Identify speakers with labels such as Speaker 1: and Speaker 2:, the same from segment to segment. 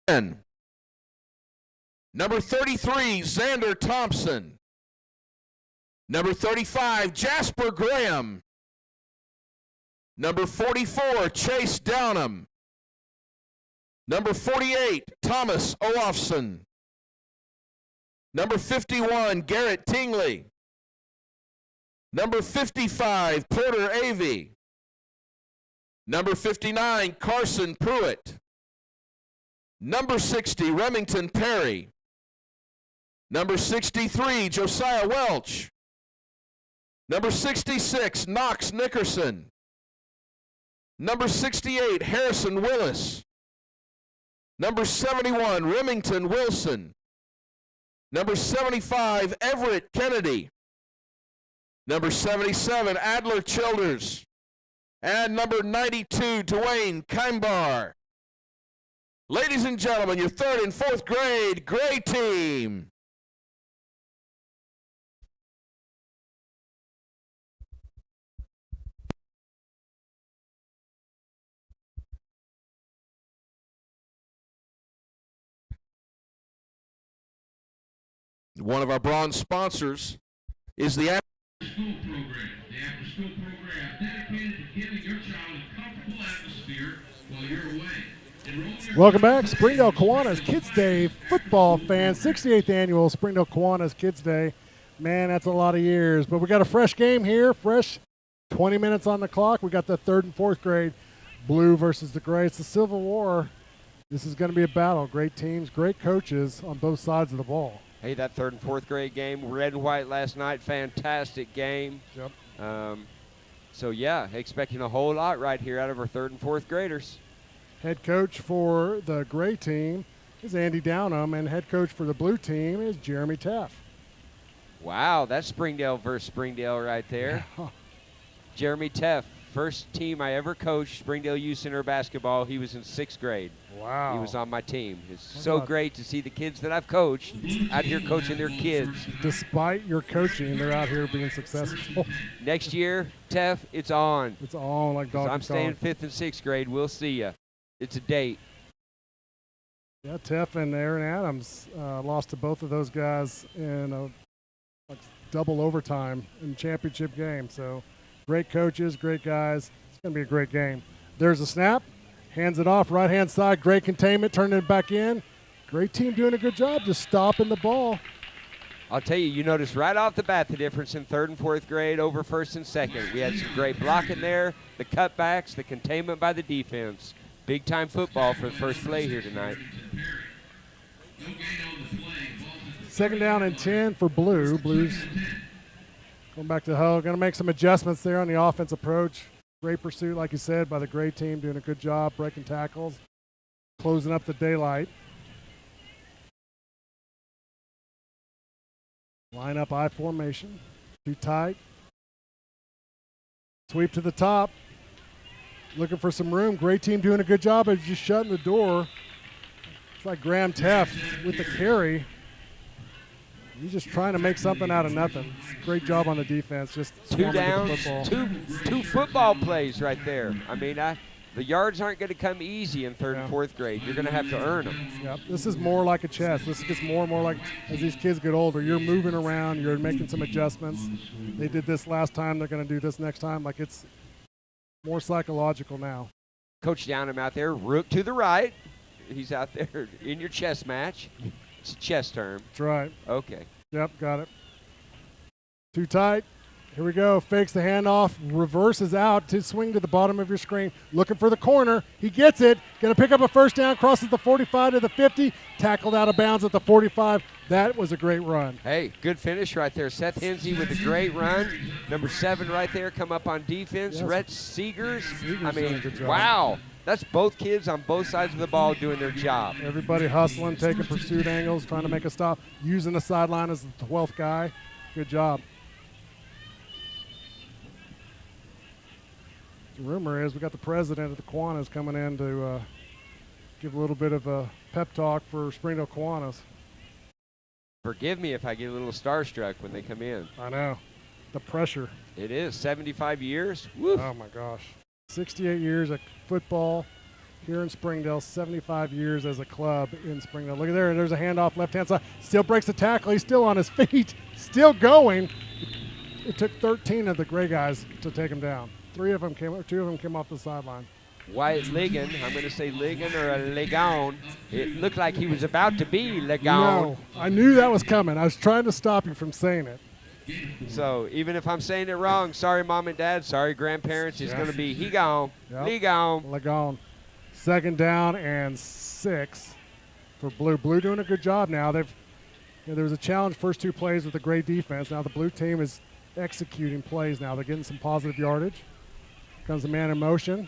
Speaker 1: Number 33, Xander Thompson. Number 35, Jasper Graham. Number 44, Chase Downham. Number 48, Thomas Olofsson. Number 51, Garrett Tingley. Number 55, Porter Avey. Number 59, Carson Pruitt. Number 60, Remington Perry. Number 63, Josiah Welch. Number 66, Knox Nickerson. Number 68, Harrison Willis. Number 71, Remington Wilson. Number 75, Everett Kennedy. Number 77, Adler Childers. And number 92, Dwayne Kimbar. Ladies and gentlemen, your third and fourth grade gray team. One of our bronze sponsors is the
Speaker 2: School program. The after-school program dedicated to giving your child a comfortable atmosphere while you're away.
Speaker 3: Welcome back, Springdale Kiwanis Kids Day football fans, 68th annual Springdale Kiwanis Kids Day. Man, that's a lot of years, but we got a fresh game here, fresh 20 minutes on the clock. We got the third and fourth grade, blue versus the gray. It's the Civil War. This is going to be a battle. Great teams, great coaches on both sides of the ball.
Speaker 4: Hey, that third and fourth grade game, red and white last night, fantastic game.
Speaker 3: Yep.
Speaker 4: So, yeah, expecting a whole lot right here out of our third and fourth graders.
Speaker 3: Head coach for the gray team is Andy Downham, and head coach for the blue team is Jeremy Teff.
Speaker 4: Wow, that's Springdale versus Springdale right there. Jeremy Teff, first team I ever coached, Springdale Youth Center basketball. He was in 6th grade.
Speaker 3: Wow.
Speaker 4: He was on my team. It's so great to see the kids that I've coached out here coaching their kids.
Speaker 3: Despite your coaching, they're out here being successful.
Speaker 4: Next year, Teff, it's on.
Speaker 3: It's on like dog.
Speaker 4: I'm staying 5th and 6th grade. We'll see ya. It's a date.
Speaker 3: Yeah, Teff and Aaron Adams lost to both of those guys in a double overtime in the championship game. So great coaches, great guys. It's going to be a great game. There's a snap. Hands it off, right-hand side, great containment, turning it back in. Great team doing a good job just stopping the ball.
Speaker 4: I'll tell you, you notice right off the bat the difference in third and fourth grade over first and second. We had some great blocking there, the cutbacks, the containment by the defense. Big-time football for the first play here tonight.
Speaker 3: Second down and 10 for Blue. Blues going back to the huddle. Going to make some adjustments there on the offense approach. Great pursuit, like you said, by the gray team, doing a good job breaking tackles, closing up the daylight. Line up I formation, too tight. Sweep to the top, looking for some room. Great team doing a good job of just shutting the door. It's like Graham Teff with the carry. He's just trying to make something out of nothing. Great job on the defense. Just
Speaker 4: 2 downs, two football plays right there. I mean, the yards aren't going to come easy in third and fourth grade. You're going to have to earn them.
Speaker 3: Yep. This is more like a chess. This gets more and more like as these kids get older. You're moving around. You're making some adjustments. They did this last time. They're going to do this next time. Like it's more psychological now.
Speaker 4: Coach Downham out there, rook to the right. He's out there in your chess match. It's a chess term.
Speaker 3: That's right.
Speaker 4: Okay.
Speaker 3: Yep, got it. Too tight. Here we go. Fakes the handoff. Reverses out to swing to the bottom of your screen. Looking for the corner. He gets it. Going to pick up a first down. Crosses the 45 to the 50. Tackled out of bounds at the 45. That was a great run.
Speaker 4: Hey, good finish right there. Seth Hensey with a great run. Number 7 right there come up on defense.
Speaker 3: Yes.
Speaker 4: Rhett Seegers. I
Speaker 3: doing a
Speaker 4: mean,
Speaker 3: good job.
Speaker 4: wow. That's both kids on both sides of the ball doing their job.
Speaker 3: Everybody hustling, taking pursuit angles, trying to make a stop, using the sideline as the 12th guy. Good job. The rumor is we got the president of the Kiwanis coming in to give a little bit of a pep talk for Springdale Kiwanis.
Speaker 4: Forgive me if I get a little starstruck when they come in.
Speaker 3: I know. The pressure.
Speaker 4: It is 75 years. Woo.
Speaker 3: Oh, my gosh. 68 years of football, here in Springdale, 75 years as a club in Springdale. Look at there, there's a handoff left-hand side. Still breaks the tackle. He's still on his feet, still going. It took 13 of the gray guys to take him down. Two of them came off the sideline.
Speaker 4: Wyatt Ligon, I'm going to say Ligon or a Ligon. It looked like he was about to be Ligon.
Speaker 3: No, I knew that was coming. I was trying to stop you from saying it.
Speaker 4: So even if I'm saying it wrong, sorry mom and dad, sorry grandparents, it's going to be he gone, Ligon.
Speaker 3: Ligon. 2nd down and 6 for Blue. Blue doing a good job now. There was a challenge first 2 plays with a great defense. Now the Blue team is executing plays now. They're getting some positive yardage. Comes the man in motion.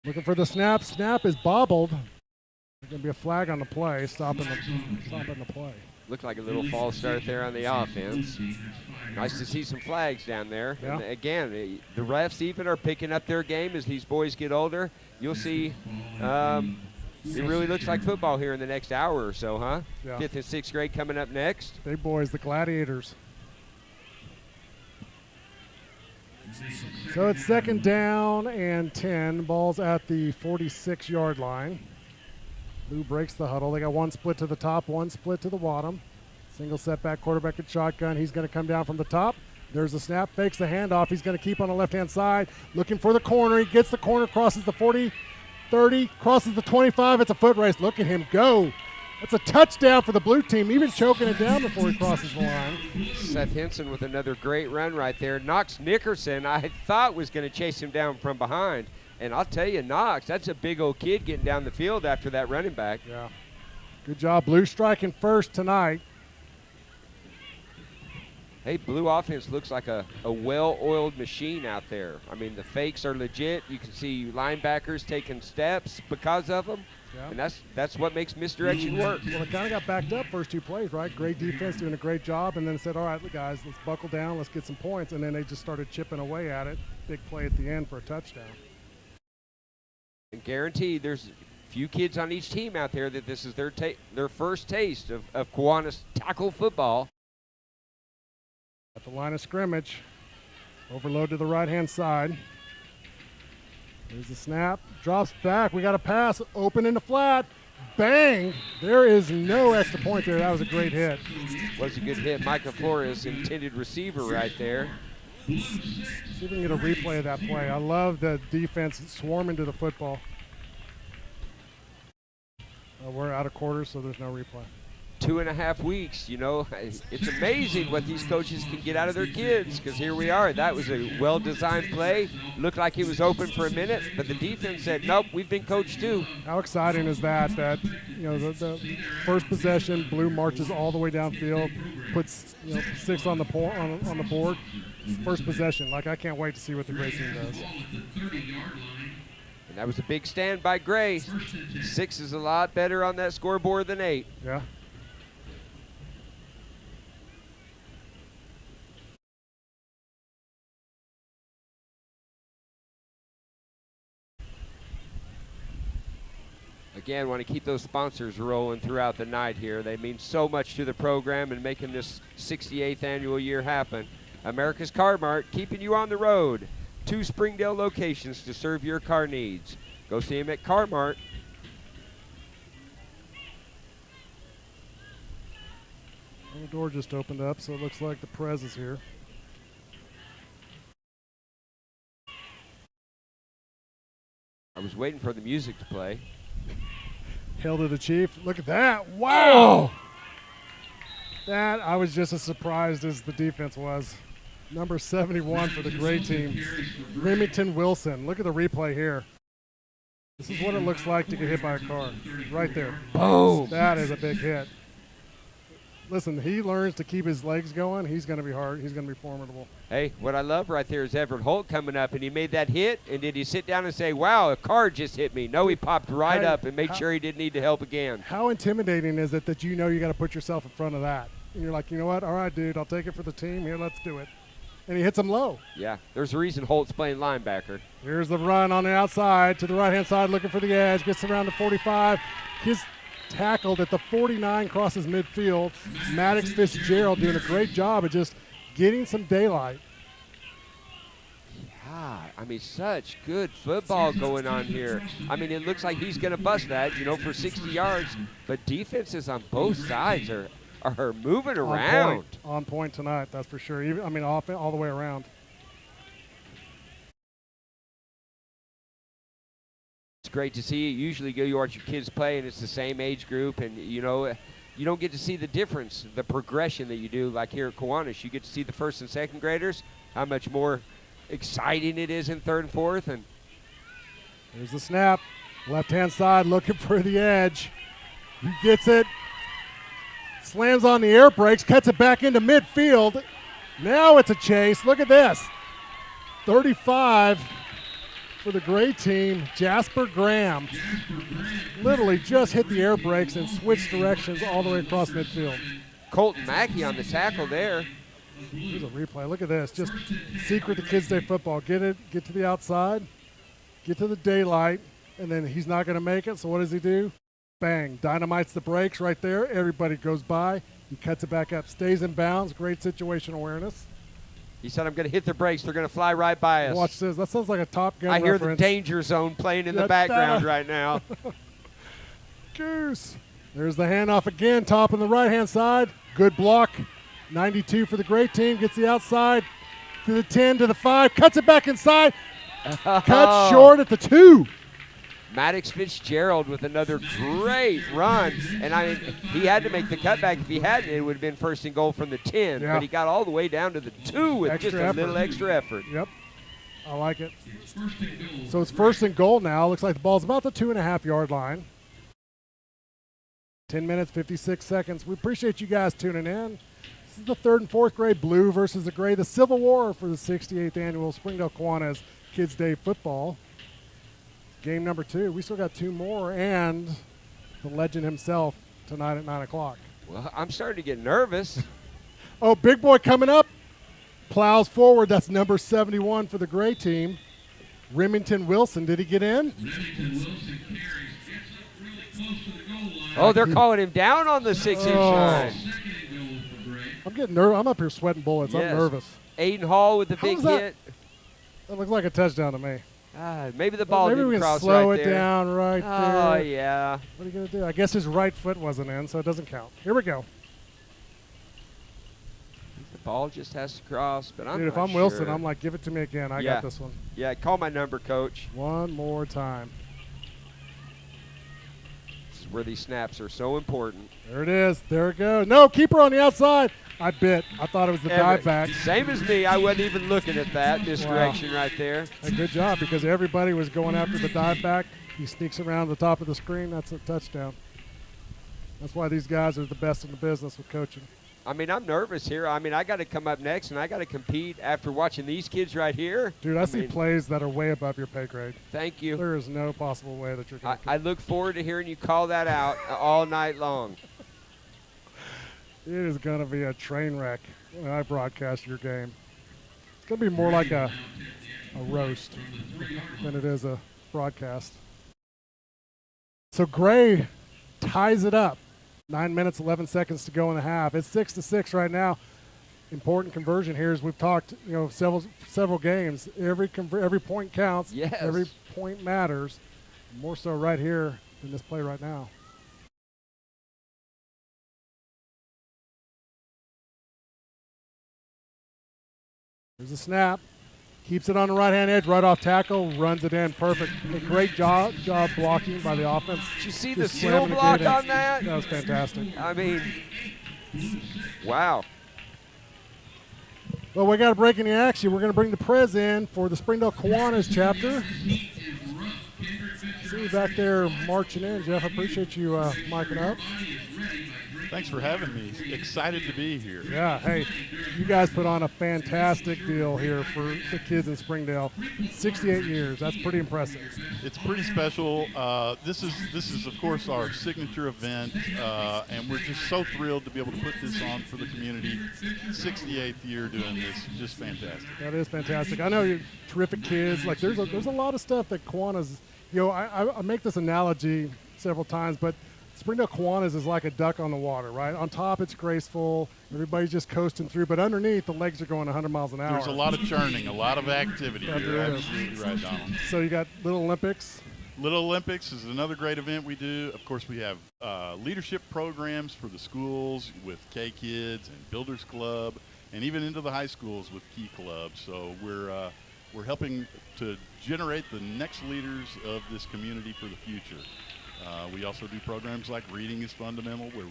Speaker 3: Looking for the snap. Snap is bobbled. There's going to be a flag on the play, stopping the play.
Speaker 4: Looked like a little false start there on the offense. Nice to see some flags down there.
Speaker 3: Yeah.
Speaker 4: And again, the refs even are picking up their game as these boys get older. You'll see it really looks like football here in the next hour or so, huh?
Speaker 3: Yeah.
Speaker 4: 5th and 6th grade coming up next.
Speaker 3: Big boys, the Gladiators. So it's 2nd down and 10. Ball's at the 46-yard line. Blue breaks the huddle. They got 1 split to the top, 1 split to the bottom. Single setback, quarterback at shotgun. He's going to come down from the top. There's the snap, fakes the handoff. He's going to keep on the left-hand side, looking for the corner. He gets the corner, crosses the 40, 30, crosses the 25. It's a foot race. Look at him go. That's a touchdown for the Blue team, even choking it down before he crosses the line.
Speaker 4: Seth Henson with another great run right there. Knox Nickerson, I thought was going to chase him down from behind. And I'll tell you, Knox, that's a big old kid getting down the field after that running back.
Speaker 3: Yeah. Good job. Blue striking first tonight.
Speaker 4: Hey, Blue offense looks like a well-oiled machine out there. I mean, the fakes are legit. You can see linebackers taking steps because of them.
Speaker 3: Yeah.
Speaker 4: And that's what makes misdirection work.
Speaker 3: Well, it kind of got backed up first 2 plays, right? Great defense doing a great job, and then said, all right, guys, let's buckle down, let's get some points. And then they just started chipping away at it. Big play at the end for a touchdown.
Speaker 4: And guaranteed there's a few kids on each team out there that this is their first taste of Kiwanis tackle football.
Speaker 3: At the line of scrimmage, overload to the right-hand side. There's the snap, drops back. We got a pass, open in the flat. Bang! There is no extra point there. That was a great hit.
Speaker 4: Was a good hit. Micah Flores, intended receiver right there.
Speaker 3: See if we can get a replay of that play. I love the defense swarming to the football. We're out of quarters, so there's no replay.
Speaker 4: 2.5 weeks, you know, it's amazing what these coaches can get out of their kids, because here we are. That was a well-designed play. Looked like he was open for a minute, but the defense said, nope, we've been coached too.
Speaker 3: How exciting is that, you know, the first possession, Blue marches all the way downfield, puts 6 on the board. First possession. Like, I can't wait to see what the Gray team does.
Speaker 4: And that was a big stand by Gray. 6 is a lot better on that scoreboard than 8.
Speaker 3: Yeah.
Speaker 4: Again, want to keep those sponsors rolling throughout the night here. They mean so much to the program and making this 68th annual year happen. America's Car Mart, keeping you on the road. 2 Springdale locations to serve your car needs. Go see them at Car Mart.
Speaker 3: The door just opened up, so it looks like the Prez is here.
Speaker 4: I was waiting for the music to play.
Speaker 3: Hail to the Chief. Look at that. Wow. That, I was just as surprised as the defense was. Number 71 for the Gray team, Remington Wilson. Look at the replay here. This is what it looks like to get hit by a car. Right there.
Speaker 4: Boom.
Speaker 3: That is a big hit. Listen, he learns to keep his legs going. He's going to be hard. He's going to be formidable.
Speaker 4: Hey, what I love right there is Everett Holt coming up, and he made that hit, and did he sit down and say, wow, a car just hit me? No, he popped right up and made sure he didn't need to help again.
Speaker 3: How intimidating is it that you know you got to put yourself in front of that? And you're like, you know what? All right, dude, I'll take it for the team. Here, let's do it. And he hits him low.
Speaker 4: Yeah, there's a reason Holt's playing linebacker.
Speaker 3: Here's the run on the outside to the right-hand side, looking for the edge. Gets around the 45. He's tackled at the 49, crosses midfield. Maddox Fitzgerald doing a great job of just getting some daylight.
Speaker 4: Yeah, I mean, such good football going on here. I mean, it looks like he's going to bust that, you know, for 60 yards. But defenses on both sides are moving around.
Speaker 3: On point tonight, that's for sure. Even, I mean, all the way around.
Speaker 4: It's great to see. Usually you watch your kids play, and it's the same age group, and, you know, you don't get to see the difference, the progression that you do. Like here at Kiwanis, you get to see the first and second graders, how much more exciting it is in third and fourth. And
Speaker 3: there's the snap. Left-hand side looking for the edge. He gets it. Slams on the air brakes, cuts it back into midfield. Now it's a chase. Look at this. 35 for the gray team, Jasper Graham. Literally just hit the air brakes and switched directions all the way across midfield.
Speaker 4: Colton Mackey on the tackle there.
Speaker 3: Here's a replay. Look at this. Just secret to Kids Day football. Get to the outside, get to the daylight, and then he's not going to make it. So what does he do? Bang. Dynamites the brakes right there. Everybody goes by. He cuts it back up. Stays in bounds. Great situation awareness.
Speaker 4: He said, I'm going to hit the brakes. They're going to fly right by us.
Speaker 3: Watch this. That sounds like a Top Gun
Speaker 4: I hear
Speaker 3: reference.
Speaker 4: the danger zone playing in the background right now.
Speaker 3: Goose. There's the handoff again. Top on the right-hand side. Good block. 92 for the great team. Gets the outside to the 10, to the 5. Cuts it back inside. Cut short at the 2.
Speaker 4: Maddox Fitzgerald with another great run. And I mean, he had to make the cutback. If he hadn't, it would have been first and goal from the 10.
Speaker 3: Yeah.
Speaker 4: But he got all the way down to the 2 with just a little extra effort.
Speaker 3: Yep. I like it. So it's first and goal now. Looks like the ball's about the 2.5-yard line. 10 minutes, 56 seconds. We appreciate you guys tuning in. This is the third and fourth grade blue versus the gray, the Civil War for the 68th annual Springdale Kiwanis Kids Day football. Game number 2. We still got 2 more, and the legend himself tonight at 9 o'clock.
Speaker 4: Well, I'm starting to get nervous.
Speaker 3: Oh, big boy coming up. Plows forward. That's number 71 for the gray team. Remington Wilson. Did he get in?
Speaker 2: Remington Wilson carries, gets up really close to the goal line.
Speaker 4: Oh, they're calling him down on the 6-inch line.
Speaker 2: Second and goal for Gray.
Speaker 3: I'm getting nervous. I'm up here sweating bullets.
Speaker 4: Yes.
Speaker 3: I'm nervous.
Speaker 4: Aiden Hall with the
Speaker 3: How
Speaker 4: big
Speaker 3: was that?
Speaker 4: hit.
Speaker 3: That looks like a touchdown to me.
Speaker 4: Maybe the ball
Speaker 3: Maybe
Speaker 4: didn't
Speaker 3: we can
Speaker 4: cross
Speaker 3: slow
Speaker 4: right
Speaker 3: it
Speaker 4: there.
Speaker 3: down right
Speaker 4: Oh,
Speaker 3: there.
Speaker 4: yeah.
Speaker 3: What are you going to do? I guess his right foot wasn't in, so it doesn't count. Here we go.
Speaker 4: The ball just has to cross, but I'm
Speaker 3: Dude, if
Speaker 4: not
Speaker 3: I'm Wilson,
Speaker 4: sure.
Speaker 3: I'm like, give it to me again. I
Speaker 4: Yeah.
Speaker 3: got this one.
Speaker 4: Yeah, call my number, coach.
Speaker 3: One more time.
Speaker 4: This is where these snaps are so important.
Speaker 3: There it is. There it goes. No, keeper on the outside. I bit. I thought it was the dive back.
Speaker 4: Same as me. I wasn't even looking at that misdirection right there.
Speaker 3: A good job because everybody was going after the dive back. He sneaks around the top of the screen. That's a touchdown. That's why these guys are the best in the business with coaching.
Speaker 4: I mean, I'm nervous here. I mean, I got to come up next, and I got to compete after watching these kids right here.
Speaker 3: Dude, I see
Speaker 4: mean,
Speaker 3: plays that are way above your pay grade.
Speaker 4: Thank you.
Speaker 3: There is no possible way that you're going to.
Speaker 4: I look forward to hearing you call that out all night long.
Speaker 3: It is going to be a train wreck when I broadcast your game. It's going to be more like a roast than it is a broadcast. So Gray ties it up. 9 minutes, 11 seconds to go in the half. It's 6-6 right now. Important conversion here, as we've talked, several games. Every point counts.
Speaker 4: Yes.
Speaker 3: Every point matters. More so right here in this play right now. There's a snap. Keeps it on the right-hand edge, right off tackle, runs it in. Perfect. A great job blocking by the offense.
Speaker 4: Did you see the
Speaker 3: Just
Speaker 4: seal
Speaker 3: slamming the
Speaker 4: block
Speaker 3: gate in.
Speaker 4: on that?
Speaker 3: That was fantastic.
Speaker 4: I mean, wow.
Speaker 3: Well, we got a break in the action. We're going to bring the Prez in for the Springdale Kiwanis chapter. See you back there marching in, Jeff. I appreciate you miking up.
Speaker 5: Thanks for having me. Excited to be here.
Speaker 3: Yeah, hey, you guys put on a fantastic deal here for the kids in Springdale. 68 years, that's pretty impressive.
Speaker 5: It's pretty special. This is of course our signature event, and we're just so thrilled to be able to put this on for the community. 68th year doing this, just fantastic.
Speaker 3: That is fantastic. I know you're terrific kids. Like there's a lot of stuff that Kiwanis, I make this analogy several times, but Springdale Kiwanis is like a duck on the water, right? On top, it's graceful. Everybody's just coasting through. But underneath, the legs are going 100 miles an hour.
Speaker 5: There's a lot of churning, a lot of activity.
Speaker 3: Yeah,
Speaker 5: You're
Speaker 3: there is.
Speaker 5: absolutely right, Donald.
Speaker 3: So you got Little Olympics.
Speaker 5: Little Olympics is another great event we do. Of course, we have leadership programs for the schools with K-Kids and Builders Club, and even into the high schools with Key Clubs. So we're helping to generate the next leaders of this community for the future. We also do programs like Reading is Fundamental, where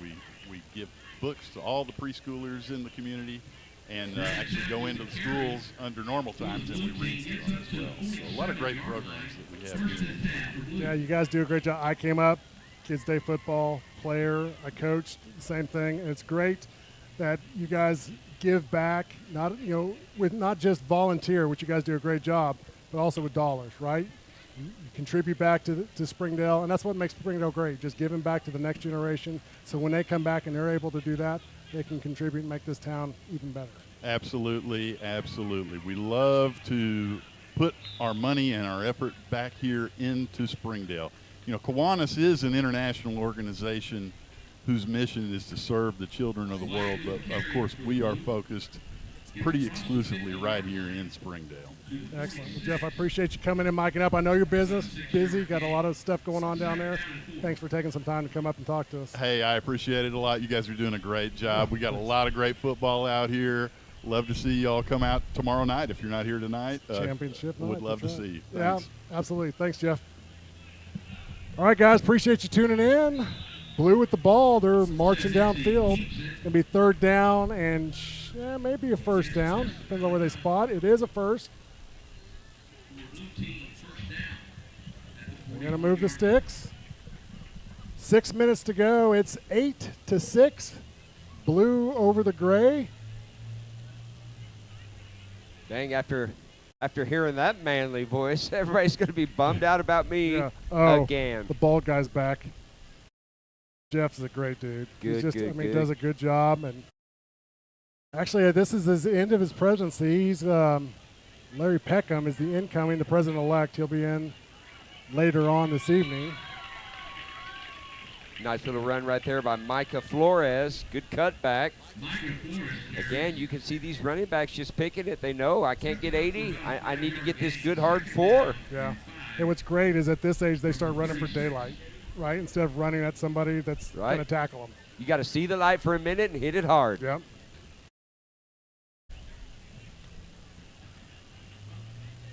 Speaker 5: we give books to all the preschoolers in the community and actually go into the schools under normal times and we read to them as well. So a lot of great programs that we have here.
Speaker 3: Yeah, you guys do a great job. I came up, Kids Day football player. I coached, same thing. And it's great that you guys give back, not with not just volunteer, which you guys do a great job, but also with dollars, right? You contribute back to Springdale, and that's what makes Springdale great, just giving back to the next generation. So when they come back and they're able to do that, they can contribute and make this town even better.
Speaker 5: Absolutely, absolutely. We love to put our money and our effort back here into Springdale. Kiwanis is an international organization whose mission is to serve the children of the world, but of course we are focused pretty exclusively right here in Springdale.
Speaker 3: Excellent. Well, Jeff, I appreciate you coming in, miking up. I know you're busy, got a lot of stuff going on down there. Thanks for taking some time to come up and talk to us.
Speaker 5: Hey, I appreciate it a lot. You guys are doing a great job. We got a lot of great football out here. Love to see y'all come out tomorrow night if you're not here tonight.
Speaker 3: Championship night.
Speaker 5: Would love to
Speaker 3: that's right.
Speaker 5: see you.
Speaker 3: Yeah,
Speaker 5: Thanks.
Speaker 3: absolutely. Thanks, Jeff. All right, guys, appreciate you tuning in. Blue with the ball. They're marching downfield. It's going to be third down and maybe a first down. Depends on where they spot. It is a first. They're going to move the sticks. 6 minutes to go. It's 8-6. Blue over the gray.
Speaker 4: Dang, after hearing that manly voice, everybody's going to be bummed out about me again.
Speaker 3: The bald guy's back. Jeff's a great dude.
Speaker 4: Good.
Speaker 3: He does a good job. And actually, this is the end of his presidency. He's Larry Peckham is the incoming, the president-elect. He'll be in later on this evening.
Speaker 4: Nice little run right there by Micah Flores. Good cutback. Again, you can see these running backs just picking it. They know I can't get 80. I need to get this good hard 4.
Speaker 3: Yeah. And what's great is at this age they start running for daylight, right? Instead of running at somebody that's going to tackle them.
Speaker 4: You got to see the light for a minute and hit it hard.
Speaker 3: Yep.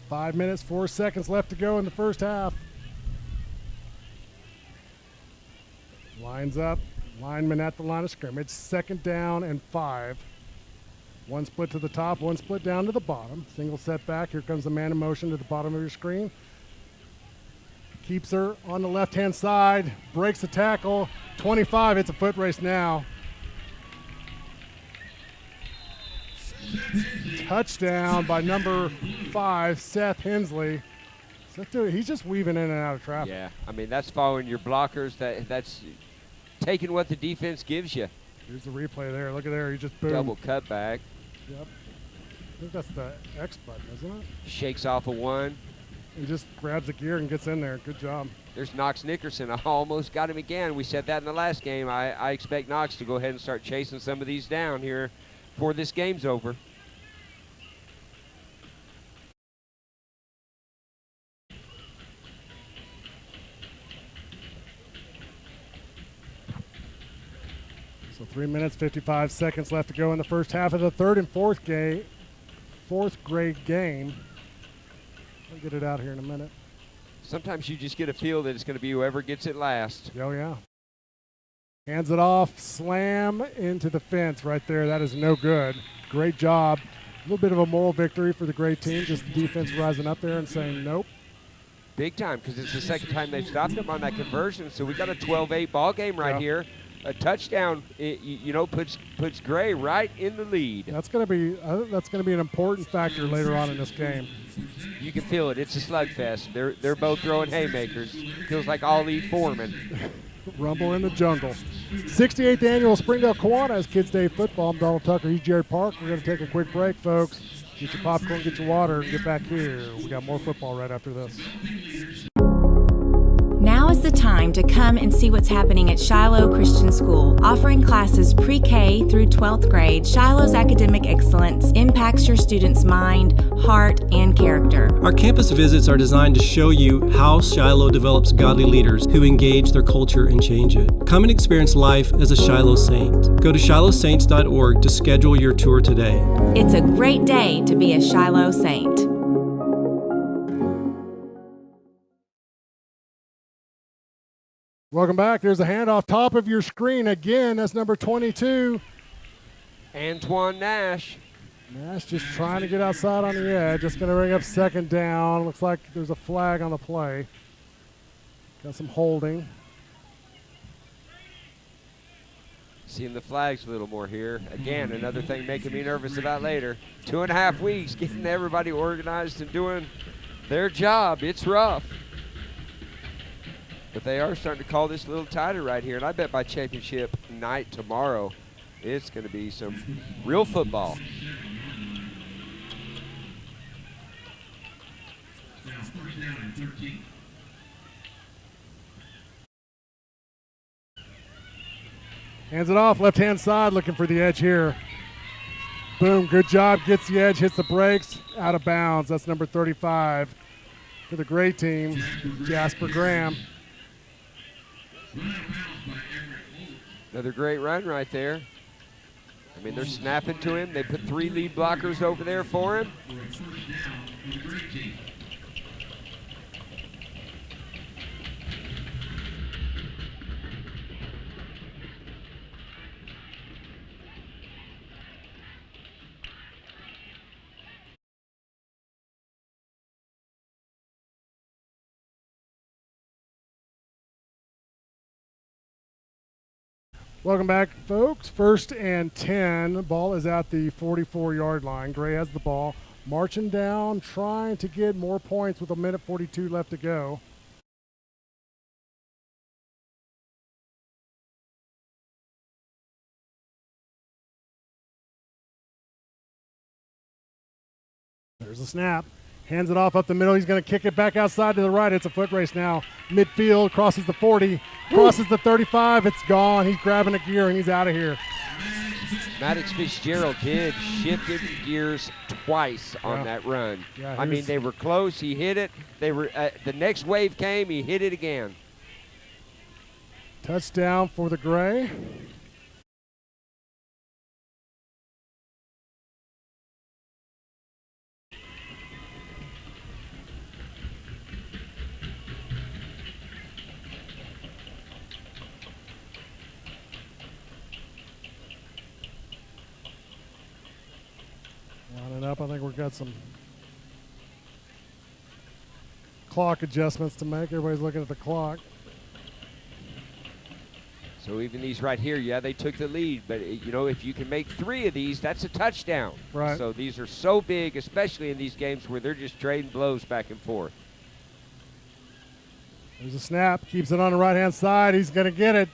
Speaker 3: 5 minutes, 4 seconds left to go in the first half. Lines up, lineman at the line of scrimmage. 2nd down and 5. One split to the top, one split down to the bottom. Single setback. Here comes the man in motion to the bottom of your screen. Keeps her on the left-hand side. Breaks the tackle. 25. It's a foot race now. Touchdown by number 5, Seth Hensley. Seth, dude, he's just weaving in and out of traffic.
Speaker 4: Yeah, I mean, that's following your blockers. That's taking what the defense gives you.
Speaker 3: Here's the replay there. Look at there. He just boom.
Speaker 4: Double cutback.
Speaker 3: Yep. I think that's the X button, isn't it?
Speaker 4: Shakes off a 1.
Speaker 3: He just grabs the gear and gets in there. Good job.
Speaker 4: There's Knox Nickerson. I almost got him again. We said that in the last game. I expect Knox to go ahead and start chasing some of these down here before this game's over.
Speaker 3: So 3 minutes, 55 seconds left to go in the first half of the third and fourth grade game. I'll get it out here in a minute.
Speaker 4: Sometimes you just get a feel that it's going to be whoever gets it last.
Speaker 3: Oh, yeah. Hands it off, slam into the fence right there. That is no good. Great job. A little bit of a moral victory for the great team. Just the defense rising up there and saying nope.
Speaker 4: Big time, because it's the second time they've stopped them on that conversion. So we got a 12-8 ball game right here. A touchdown, puts Gray right in the lead.
Speaker 3: That's going to be an important factor later on in this game.
Speaker 4: You can feel it. It's a slugfest. They're both throwing haymakers. Feels like Ali Foreman.
Speaker 3: Rumble in the jungle. 68th annual Springdale Kiwanis Kids Day football. I'm Donald Tucker. He's Jared Park. We're going to take a quick break, folks. Get your popcorn, get your water, and get back here. We got more football right after this.
Speaker 6: Now is Now's the time to come and see what's happening at Shiloh Christian School. Offering classes pre-K through 12th grade, Shiloh's academic excellence impacts your students' mind, heart, and character.
Speaker 7: Our campus visits are designed to show you how Shiloh develops godly leaders who engage their culture and change it. Come and experience life as a Shiloh Saint. Go to shilohsaints.org to schedule your tour today.
Speaker 6: It's a great day to be a Shiloh Saint.
Speaker 3: Welcome back. There's a handoff top of your screen again. That's number 22.
Speaker 4: Antoine Nash.
Speaker 3: Nash just trying to get outside on the edge. Just going to bring up second down. Looks like there's a flag on the play. Got some holding.
Speaker 4: Seeing the flags a little more here. Again, another thing making me nervous about later. 2.5 weeks getting everybody organized and doing their job. It's rough. But they are starting to call this a little tighter right here. And I bet by championship night tomorrow, it's going to be some real football.
Speaker 2: Now, first down and 13.
Speaker 3: Hands it off, left-hand side, looking for the edge here. Boom, good job, gets the edge, hits the brakes, out of bounds. That's number 35 for the gray team, Jasper Graham.
Speaker 4: Another great run right there. I mean, they're snapping to him. They put 3 lead blockers over there for him.
Speaker 3: Welcome back, folks. 1st and 10. Ball is at the 44-yard line. Gray has the ball. Marching down, trying to get more points with 1:42 left to go. There's a snap. Hands it off up the middle. He's going to kick it back outside to the right. It's a foot race now. Midfield, crosses the 40, crosses the 35. It's gone. He's grabbing a gear, and he's out of here.
Speaker 4: Maddox Fitzgerald did shifted gears twice on that run.
Speaker 3: Yeah,
Speaker 4: I mean, they were close. He hit it. They were the next wave came. He hit it again.
Speaker 3: Touchdown for the Gray. Lining up, I think we've got some clock adjustments to make. Everybody's looking at the clock.
Speaker 4: So even these right here, yeah, they took the lead. But, you know, if you can make 3 of these, that's a touchdown.
Speaker 3: Right.
Speaker 4: So these are so big, especially in these games where they're just trading blows back and forth.
Speaker 3: There's a snap. Keeps it on the right-hand side. He's going to get it.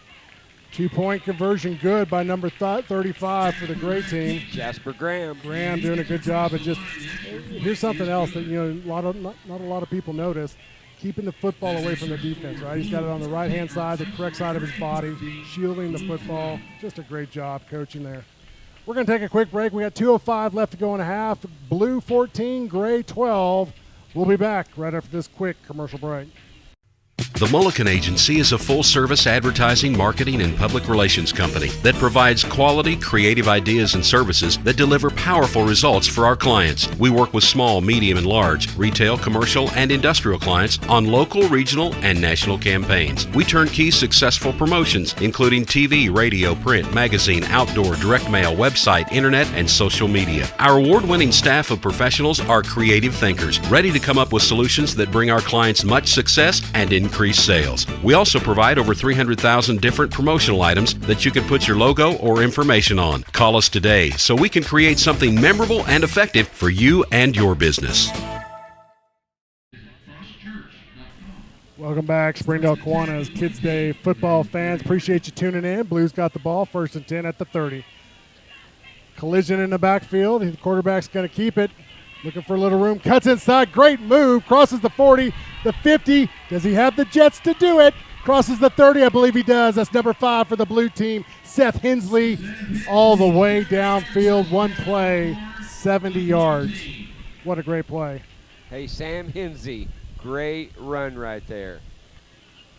Speaker 3: 2-point conversion good by number 35 for the Gray team.
Speaker 4: Jasper Graham.
Speaker 3: Graham doing a good job. And just here's something else that, you know, not a lot of people notice. Keeping the football away from the defense, right? He's got it on the right-hand side, the correct side of his body, shielding the football. Just a great job coaching there. We're going to take a quick break. We got 2:05 left to go in a half. Blue 14, Gray 12. We'll be back right after this quick commercial break.
Speaker 8: The Mulliken Agency is a full-service advertising, marketing, and public relations company that provides quality, creative ideas and services that deliver powerful results for our clients. We work with small, medium, and large, retail, commercial, and industrial clients on local, regional, and national campaigns. We turnkey successful promotions, including TV, radio, print, magazine, outdoor, direct mail, website, internet, and social media. Our award-winning staff of professionals are creative thinkers, ready to come up with solutions that bring our clients much success and increase sales. We also provide over 300,000 different promotional items that you can put your logo or information on. Call us today so we can create something memorable and effective for you and your business.
Speaker 3: Welcome back, Springdale Kiwanis Kids Day football fans. Appreciate you tuning in. Blues got the ball, 1st and 10 at the 30. Collision in the backfield. The quarterback's going to keep it. Looking for a little room. Cuts inside. Great move. Crosses the 40, the 50. Does he have the jets to do it? Crosses the 30, I believe he does. That's number 5 for the blue team, Seth Hensley, all the way downfield. One play, 70 yards. What a great play.
Speaker 4: Hey, Sam Hensley, great run right there.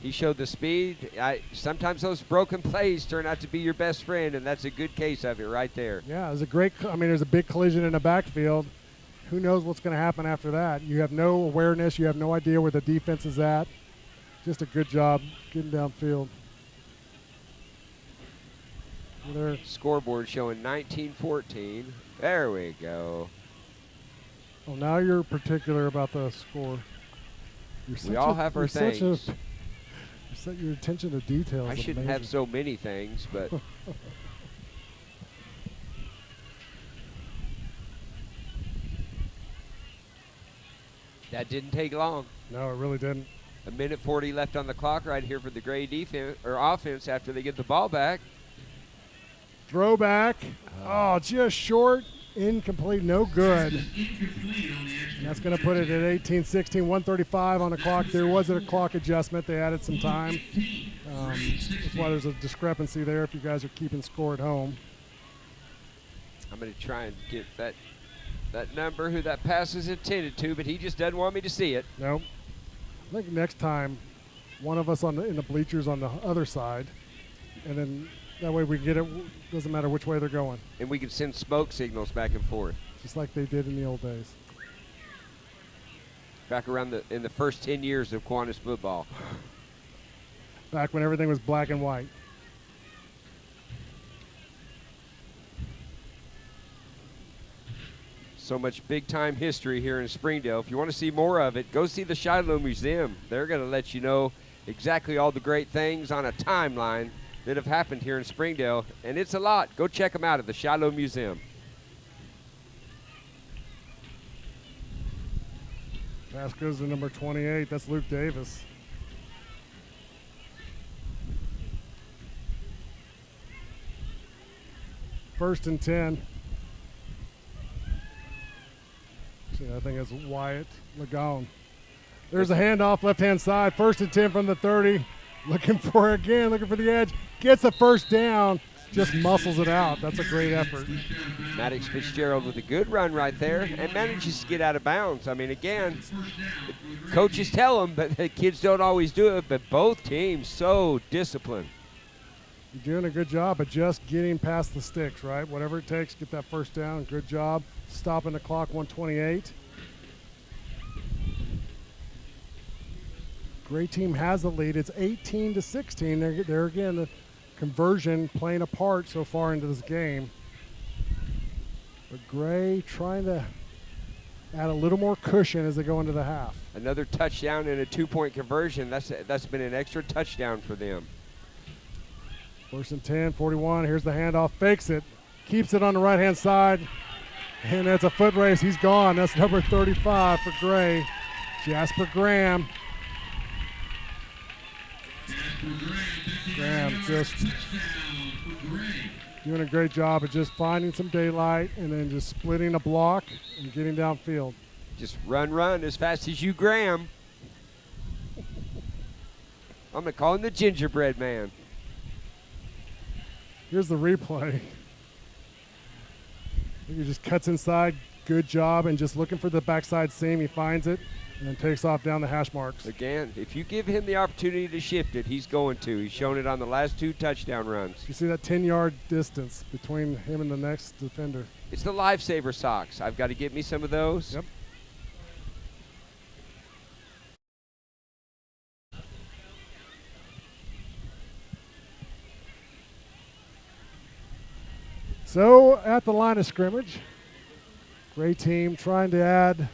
Speaker 4: He showed the speed. Sometimes those broken plays turn out to be your best friend, and that's a good case of it right there.
Speaker 3: Yeah, it was a great, there's a big collision in the backfield. Who knows what's going to happen after that? You have no awareness. You have no idea where the defense is at. Just a good job getting downfield. There.
Speaker 4: Scoreboard showing 19-14. There we go.
Speaker 3: Well, now you're particular about the score.
Speaker 4: We all have our things.
Speaker 3: You set your attention to details.
Speaker 4: I shouldn't have so many things, but that didn't take long.
Speaker 3: No, it really didn't.
Speaker 4: A minute 40 left on the clock right here for the Gray defense or offense after they get the ball back.
Speaker 3: Throwback. Oh, just short. Incomplete. No good. And that's going to put it at 18-16, 135 on the clock. There was a clock adjustment. They added some time. That's why there's a discrepancy there if you guys are keeping score at home.
Speaker 4: I'm going to try and get that number who that pass is intended to, but he just doesn't want me to see it.
Speaker 3: Nope. I think next time, one of us in the bleachers on the other side, and then that way we get it. Doesn't matter which way they're going.
Speaker 4: And we can send smoke signals back and forth.
Speaker 3: Just like they did in the old days.
Speaker 4: Back around in the first 10 years of Kiwanis football.
Speaker 3: Back when everything was black and white.
Speaker 4: So much big-time history here in Springdale. If you want to see more of it, go see the Shiloh Museum. They're going to let you know exactly all the great things on a timeline that have happened here in Springdale, and it's a lot. Go check them out at the Shiloh Museum.
Speaker 3: Pass goes to number 28. That's Luke Davis. First and 10. I think it's Wyatt Lagone. There's a handoff left-hand side. First and 10 from the 30. Looking for the edge. Gets a first down. Just muscles it out. That's a great effort.
Speaker 4: Maddox Fitzgerald with a good run right there and manages to get out of bounds. I mean, again, coaches tell them, but the kids don't always do it. But both teams so disciplined.
Speaker 3: You're doing a good job of just getting past the sticks, right? Whatever it takes, get that first down. Good job. Stopping the clock, 128. Gray team has the lead. It's 18-16. They're again, the conversion playing a part so far into this game. But Gray trying to add a little more cushion as they go into the half.
Speaker 4: Another touchdown and a 2-point conversion. That's been an extra touchdown for them.
Speaker 3: First and 10, 41. Here's the handoff. Fakes it. Keeps it on the right-hand side. And that's a foot race. He's gone. That's number 35 for Gray. Jasper Graham. Graham just doing a great job of just finding some daylight and then just splitting a block and getting downfield.
Speaker 4: Just run as fast as you, Graham. I'm going to call him the gingerbread man.
Speaker 3: Here's the replay. He just cuts inside. Good job. And just looking for the backside seam. He finds it and then takes off down the hash marks.
Speaker 4: Again, if you give him the opportunity to shift it, he's going to. He's shown it on the last 2 touchdown runs.
Speaker 3: You see that 10-yard distance between him and the next defender.
Speaker 4: It's the Lifesaver socks. I've got to get me some of those.
Speaker 3: Yep. So at the line of scrimmage, Gray team trying to add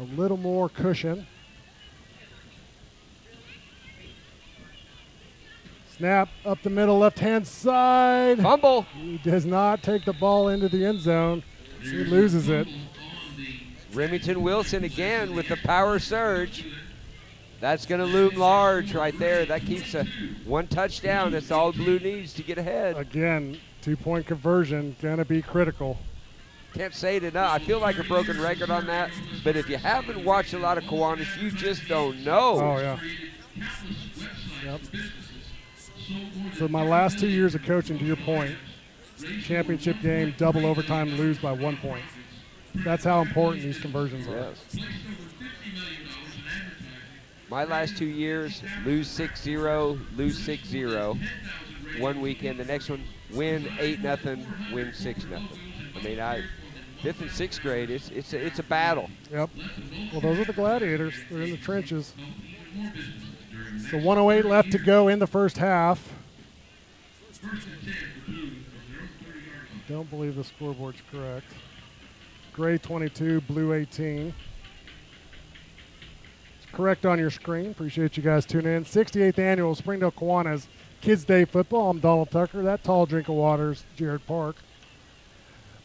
Speaker 3: a little more cushion. Snap up the middle, left-hand side.
Speaker 4: Fumble.
Speaker 3: He does not take the ball into the end zone. He loses it.
Speaker 4: Remington Wilson again with the power surge. That's going to loom large right there. That keeps a 1 touchdown. That's all Blue needs to get ahead.
Speaker 3: Again, 2-point conversion, going to be critical.
Speaker 4: Can't say it enough. I feel like a broken record on that, but if you haven't watched a lot of Kiwanis, you just don't know.
Speaker 3: Oh, yeah. Yep. So my last 2 years of coaching, to your point, championship game, double overtime, lose by 1 point. That's how important these conversions are.
Speaker 4: Yes. My last 2 years, lose 6-0, lose 6-0. 1 weekend, the next one, win 8-0, win 6-0. I mean, 5th and 6th grade, it's a battle.
Speaker 3: Yep. Well, those are the gladiators. They're in the trenches. So 1:08 left to go in the first half. Don't believe the scoreboard's correct. Gray 22, blue 18. It's correct on your screen. Appreciate you guys tuning in. 68th annual Springdale Kiwanis Kids Day Football. I'm Donald Tucker. That tall drink of water is Jared Park.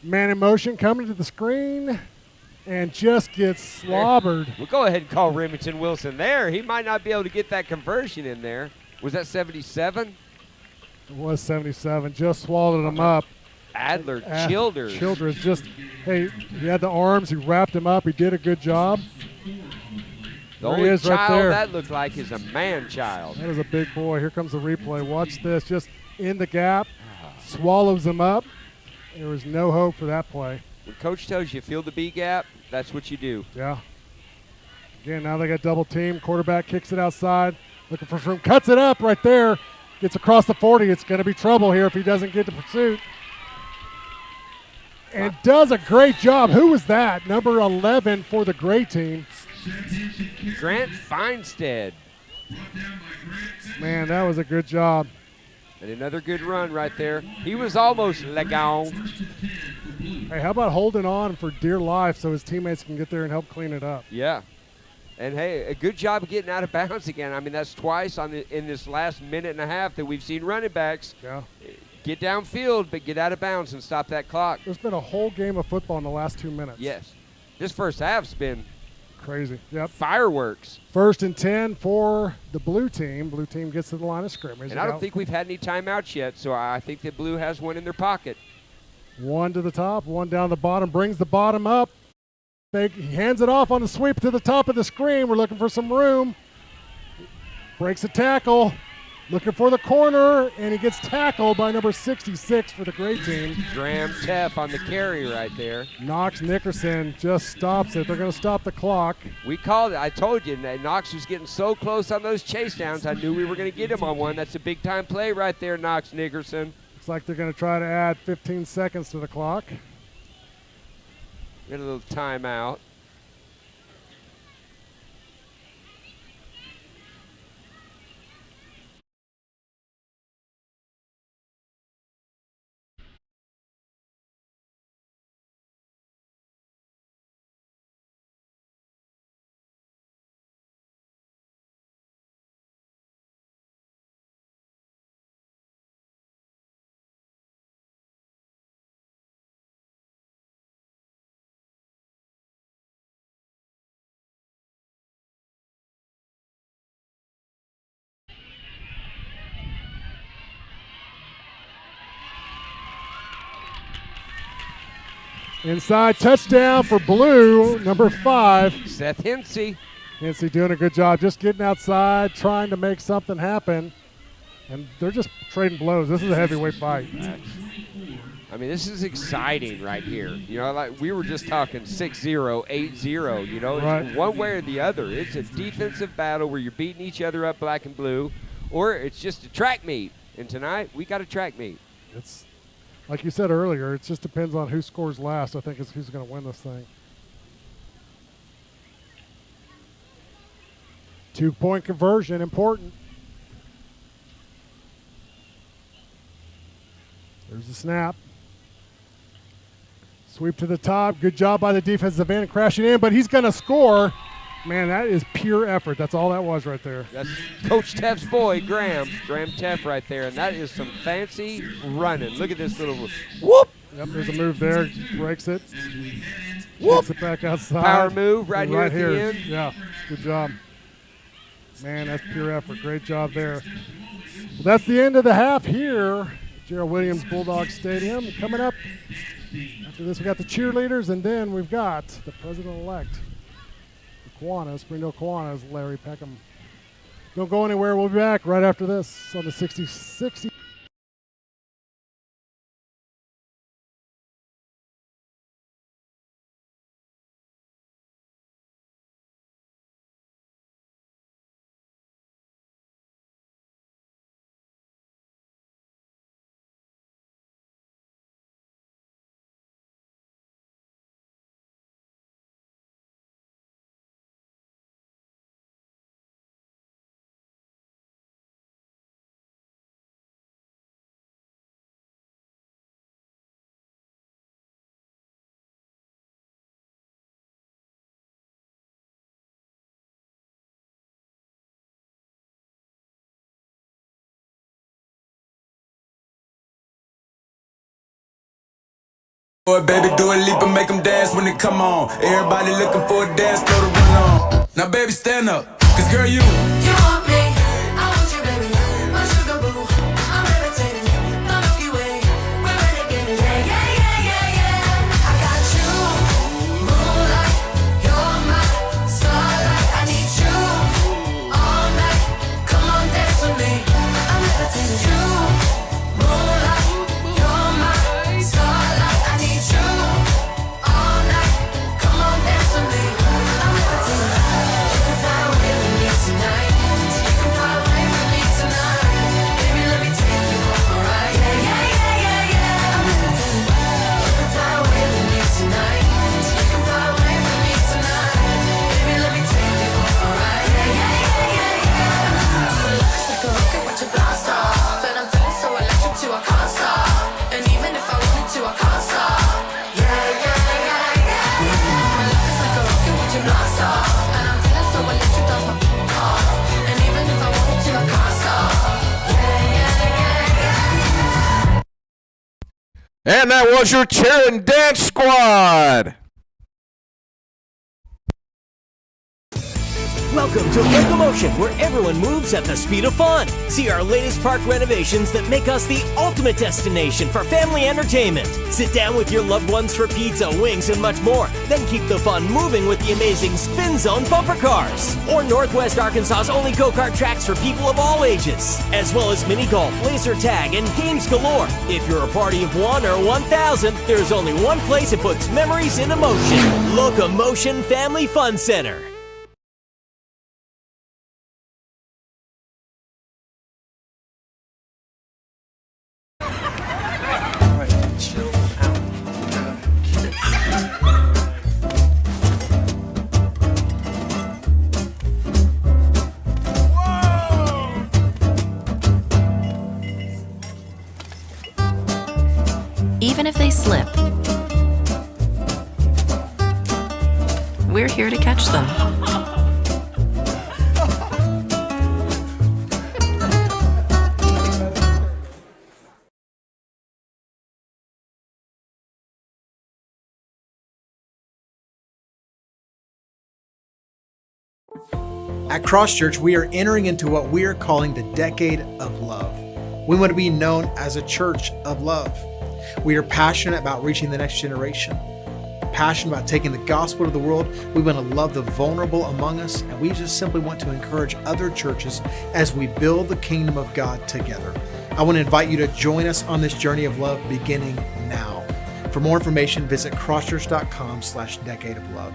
Speaker 3: Man in motion coming to the screen and just gets slobbered.
Speaker 4: We'll go ahead and call Remington Wilson there. He might not be able to get that conversion in there. Was that 77?
Speaker 3: It was 77. Just swallowed him up.
Speaker 4: Adler Childers.
Speaker 3: Childers just, hey, he had the arms. He wrapped him up. He did a good job.
Speaker 4: The only child that looked like is a man-child.
Speaker 3: That is a big boy. Here comes the replay. Watch this. Just in the gap. Swallows him up. There was no hope for that play.
Speaker 4: When coach tells you feel the B gap, that's what you do.
Speaker 3: Yeah. Again, now they got double team. Quarterback kicks it outside. Looking for room. Cuts it up right there. Gets across the 40. It's going to be trouble here if he doesn't get to pursuit. And does a great job. Who was that? Number 11 for the gray team.
Speaker 4: Grant Feinstead.
Speaker 3: Man, that was a good job.
Speaker 4: And another good run right there. He was almost legal.
Speaker 3: Hey, how about holding on for dear life so his teammates can get there and help clean it up?
Speaker 4: Yeah. And, hey, a good job of getting out of bounds again. I mean, that's twice in this last minute and a half that we've seen running backs get downfield but get out of bounds and stop that clock.
Speaker 3: There's been a whole game of football in the last 2 minutes.
Speaker 4: Yes. This first half's been
Speaker 3: crazy. Yep.
Speaker 4: Fireworks.
Speaker 3: 1st and 10 for the blue team. Blue team gets to the line of scrimmage.
Speaker 4: And I don't think we've had any timeouts yet, so I think that blue has one in their pocket.
Speaker 3: One to the top, one down the bottom, brings the bottom up. He hands it off on the sweep to the top of the screen. We're looking for some room. Breaks a tackle. Looking for the corner, and he gets tackled by number 66 for the gray team.
Speaker 4: Graham Teff on the carry right there.
Speaker 3: Knox Nickerson just stops it. They're going to stop the clock.
Speaker 4: We called it. I told you, Knox was getting so close on those chase downs. I knew we were going to get him on one. That's a big-time play right there, Knox Nickerson.
Speaker 3: Looks like they're going to try to add 15 seconds to the clock.
Speaker 4: Get a little timeout.
Speaker 3: Inside touchdown for blue, number 5.
Speaker 4: Seth Hensey.
Speaker 3: Hensey doing a good job, just getting outside, trying to make something happen. And they're just trading blows. This is a heavyweight fight.
Speaker 4: I mean, this is exciting right here. You know, like we were just talking 6-0, 8-0, you know,
Speaker 3: right.
Speaker 4: One way or the other. It's a defensive battle where you're beating each other up black and blue, or it's just a track meet. And tonight, we got a track meet.
Speaker 3: It's like you said earlier, it just depends on who scores last, I think, is who's going to win this thing. 2-point conversion, important. There's the snap. Sweep to the top. Good job by the defensive end crashing in, but he's going to score. Man, that is pure effort. That's all that was right there.
Speaker 4: That's Coach Teff's boy, Graham Teff right there, and that is some fancy running. Look at this little whoop.
Speaker 3: Yep, there's a move there. Breaks it.
Speaker 4: Whoop.
Speaker 3: Takes it back outside.
Speaker 4: Power move right here at
Speaker 3: here.
Speaker 4: the end.
Speaker 3: Yeah, good job. Man, that's pure effort. Great job there. Well, that's the end of the half here at Gerald Williams Bulldog Stadium. Coming up after this, we got the cheerleaders, and then we've got the president-elect. Kiwanis, Springdale Kiwanis, Larry Peckham. Don't go anywhere. We'll be back right after this on the 60.
Speaker 9: Boy, baby, do a leap and make them dance when it come on. Everybody looking for a dance floor to run on. Now, baby, stand up, cause girl, you
Speaker 10: want me, I want you, baby, my sugar boo. I'm levitating, the Milky Way, we're renegading, yeah. I got you, moonlight, you're my starlight. I need you all night, come on, dance with me. I'm levitating, you, moonlight, you're my starlight. I need you all night, come on, dance with me. I'm levitating. You can fly away with me tonight. You can fly away with me tonight. Baby, let me take you for a ride. Yeah. I'm levitating. You can fly away with me tonight. You can fly away with me tonight. Baby, let me take you for a ride. Yeah. Looks like a rocket with your blast off, and I'm feeling so electric too, I can't stop. And even if I wanted to, I can't stop. Yeah. My love is like a rocket with your blast off, and I'm feeling so electric, that's my off. And even if I wanted to, I can't stop. Yeah.
Speaker 1: And that was your cheer and dance squad.
Speaker 11: Welcome to Locomotion, where everyone moves at the speed of fun. See our latest park renovations that make us the ultimate destination for family entertainment. Sit down with your loved ones for pizza, wings, and much more. Then keep the fun moving with the amazing Spin Zone bumper cars. Or Northwest Arkansas's only go-kart tracks for people of all ages. As well as mini golf, laser tag, and games galore. If you're a party of 1 or 1,000, there's only one place that puts memories into motion. Locomotion Family Fun Center.
Speaker 12: Even if they slip, we're here to catch them.
Speaker 13: At Cross Church, we are entering into what we are calling the Decade of Love. We want to be known as a church of love. We are passionate about reaching the next generation, passionate about taking the gospel to the world. We want to love the vulnerable among us, and we just simply want to encourage other churches as we build the kingdom of God together. I want to invite you to join us on this journey of love beginning now. For more information, visit crosschurch.com/decade of love.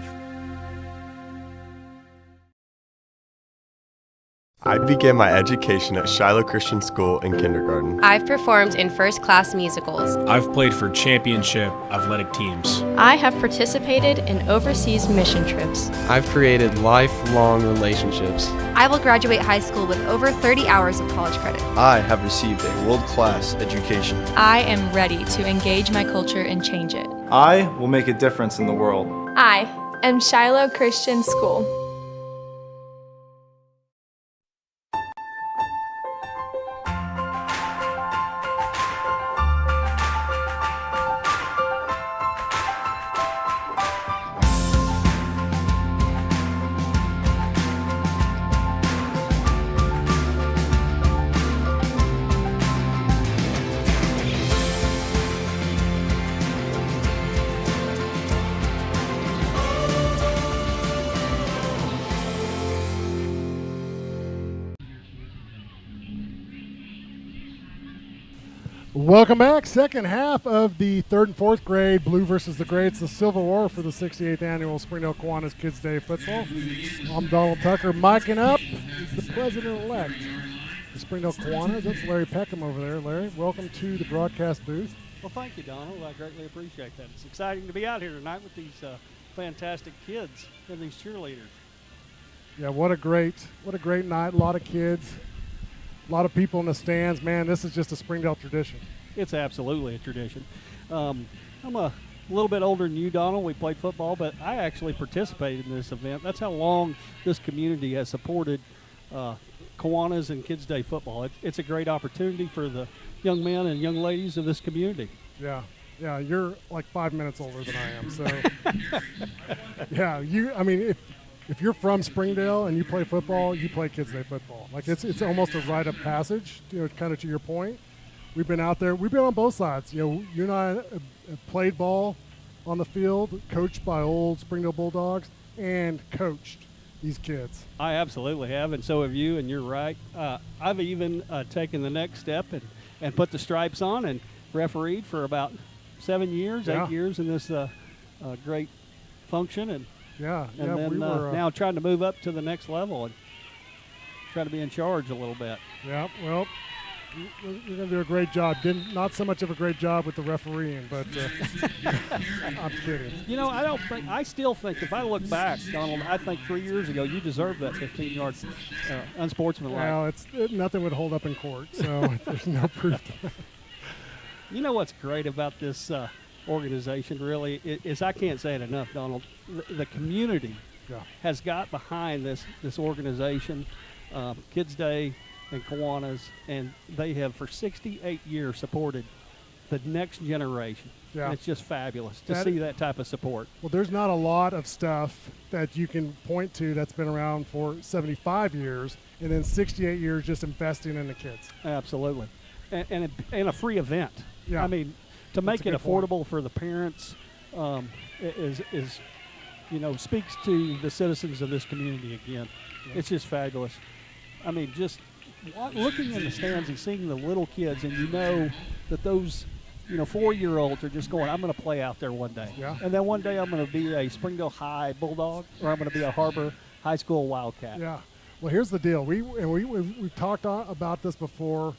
Speaker 14: I began my education at Shiloh Christian School in kindergarten.
Speaker 15: I've performed in first-class musicals.
Speaker 16: I've played for championship athletic teams.
Speaker 17: I have participated in overseas mission trips.
Speaker 18: I've created lifelong relationships.
Speaker 15: I will graduate high school with over 30 hours of college credit.
Speaker 14: I have received a world-class education.
Speaker 17: I am ready to engage my culture and change it.
Speaker 19: I will make a difference in the world.
Speaker 20: I am Shiloh Christian School.
Speaker 3: Welcome back. Second half of the 3rd and 4th grade Blue versus the Gray. It's the Civil War for the 68th annual Springdale Kiwanis Kids Day football. I'm Donald Tucker. Miking up is the president-elect of Springdale Kiwanis. That's Larry Peckham over there. Larry, welcome to the broadcast booth.
Speaker 21: Well, thank you, Donald. I greatly appreciate that. It's exciting to be out here tonight with these fantastic kids and these cheerleaders.
Speaker 3: Yeah, what a great night. A lot of kids. A lot of people in the stands. Man, this is just a Springdale tradition.
Speaker 21: It's absolutely a tradition. I'm a little bit older than you, Donald. We played football, but I actually participated in this event. That's how long this community has supported Kiwanis and Kids Day football. It's a great opportunity for the young men and young ladies of this community.
Speaker 3: Yeah, you're like 5 minutes older than I am. So, yeah, if you're from Springdale and you play football, you play Kids Day football. Like it's almost a rite of passage. Kind of to your point. We've been out there. We've been on both sides. You and I have played ball on the field, coached by old Springdale Bulldogs, and coached these kids.
Speaker 21: I absolutely have, and so have you. And you're right. I've even taken the next step and put the stripes on and refereed for about 7 years, 8 years in this great function and. Then now trying to move up to the next level and try to be in charge a little bit.
Speaker 3: Yeah, well, you're going to do a great job. Not so much of a great job with the refereeing, but I'm kidding.
Speaker 21: I still think if I look back, Donald, I think 3 years ago you deserved that 15-yard unsportsmanlike.
Speaker 3: Well, nothing would hold up in court, so there's no proof to that.
Speaker 21: You know what's great about this organization really is I can't say it enough, Donald. The community has got behind this organization, Kids Day and Kiwanis, and they have for 68 years supported the next generation. Yeah. It's just fabulous to see that type of support.
Speaker 3: Well, there's not a lot of stuff that you can point to that's been around for 75 years and then 68 years just investing in the kids.
Speaker 21: Absolutely. And a free event.
Speaker 3: Yeah.
Speaker 21: I mean, to make it affordable for the parents speaks to the citizens of this community again. Yeah. It's just fabulous. I mean, just looking in the stands and seeing the little kids, and that those 4-year-olds are just going, I'm going to play out there one day.
Speaker 3: Yeah.
Speaker 21: And then one day I'm going to be a Springdale High Bulldog, or I'm going to be a HAR-BER High School Wildcat.
Speaker 3: Yeah. Well, here's the deal. We've talked about this before.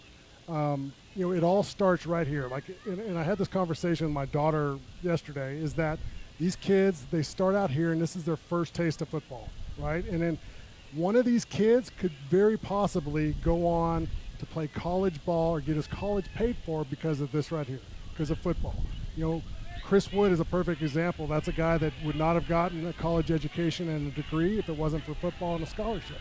Speaker 3: It all starts right here. And I had this conversation with my daughter yesterday, is that these kids, they start out here and this is their first taste of football, right? And then one of these kids could very possibly go on to play college ball or get his college paid for because of this right here, because of football. Chris Wood is a perfect example. That's a guy that would not have gotten a college education and a degree if it wasn't for football and a scholarship.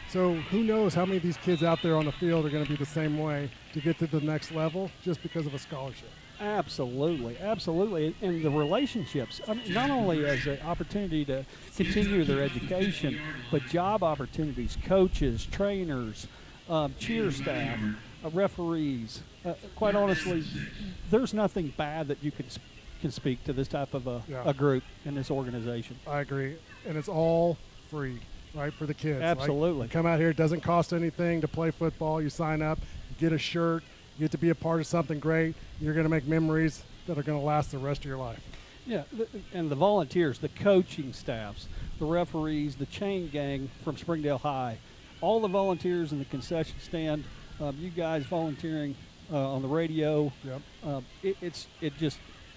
Speaker 3: So who knows how many of these kids out there on the field are going to be the same way to get to the next level just because of a scholarship.
Speaker 21: Absolutely. And the relationships, not only as an opportunity to continue their education, but job opportunities, coaches, trainers, cheer staff, referees. Quite honestly, there's nothing bad that you can speak to this type of a group in this organization.
Speaker 3: I agree. And it's all free. Right, for the kids.
Speaker 21: Absolutely.
Speaker 3: You come out here, it doesn't cost anything to play football. You sign up, you get a shirt, you get to be a part of something great. You're going to make memories that are going to last the rest of your life.
Speaker 21: Yeah, and the volunteers, the coaching staffs, the referees, the chain gang from Springdale High, all the volunteers in the concession stand, you guys volunteering on the radio.
Speaker 3: Yep.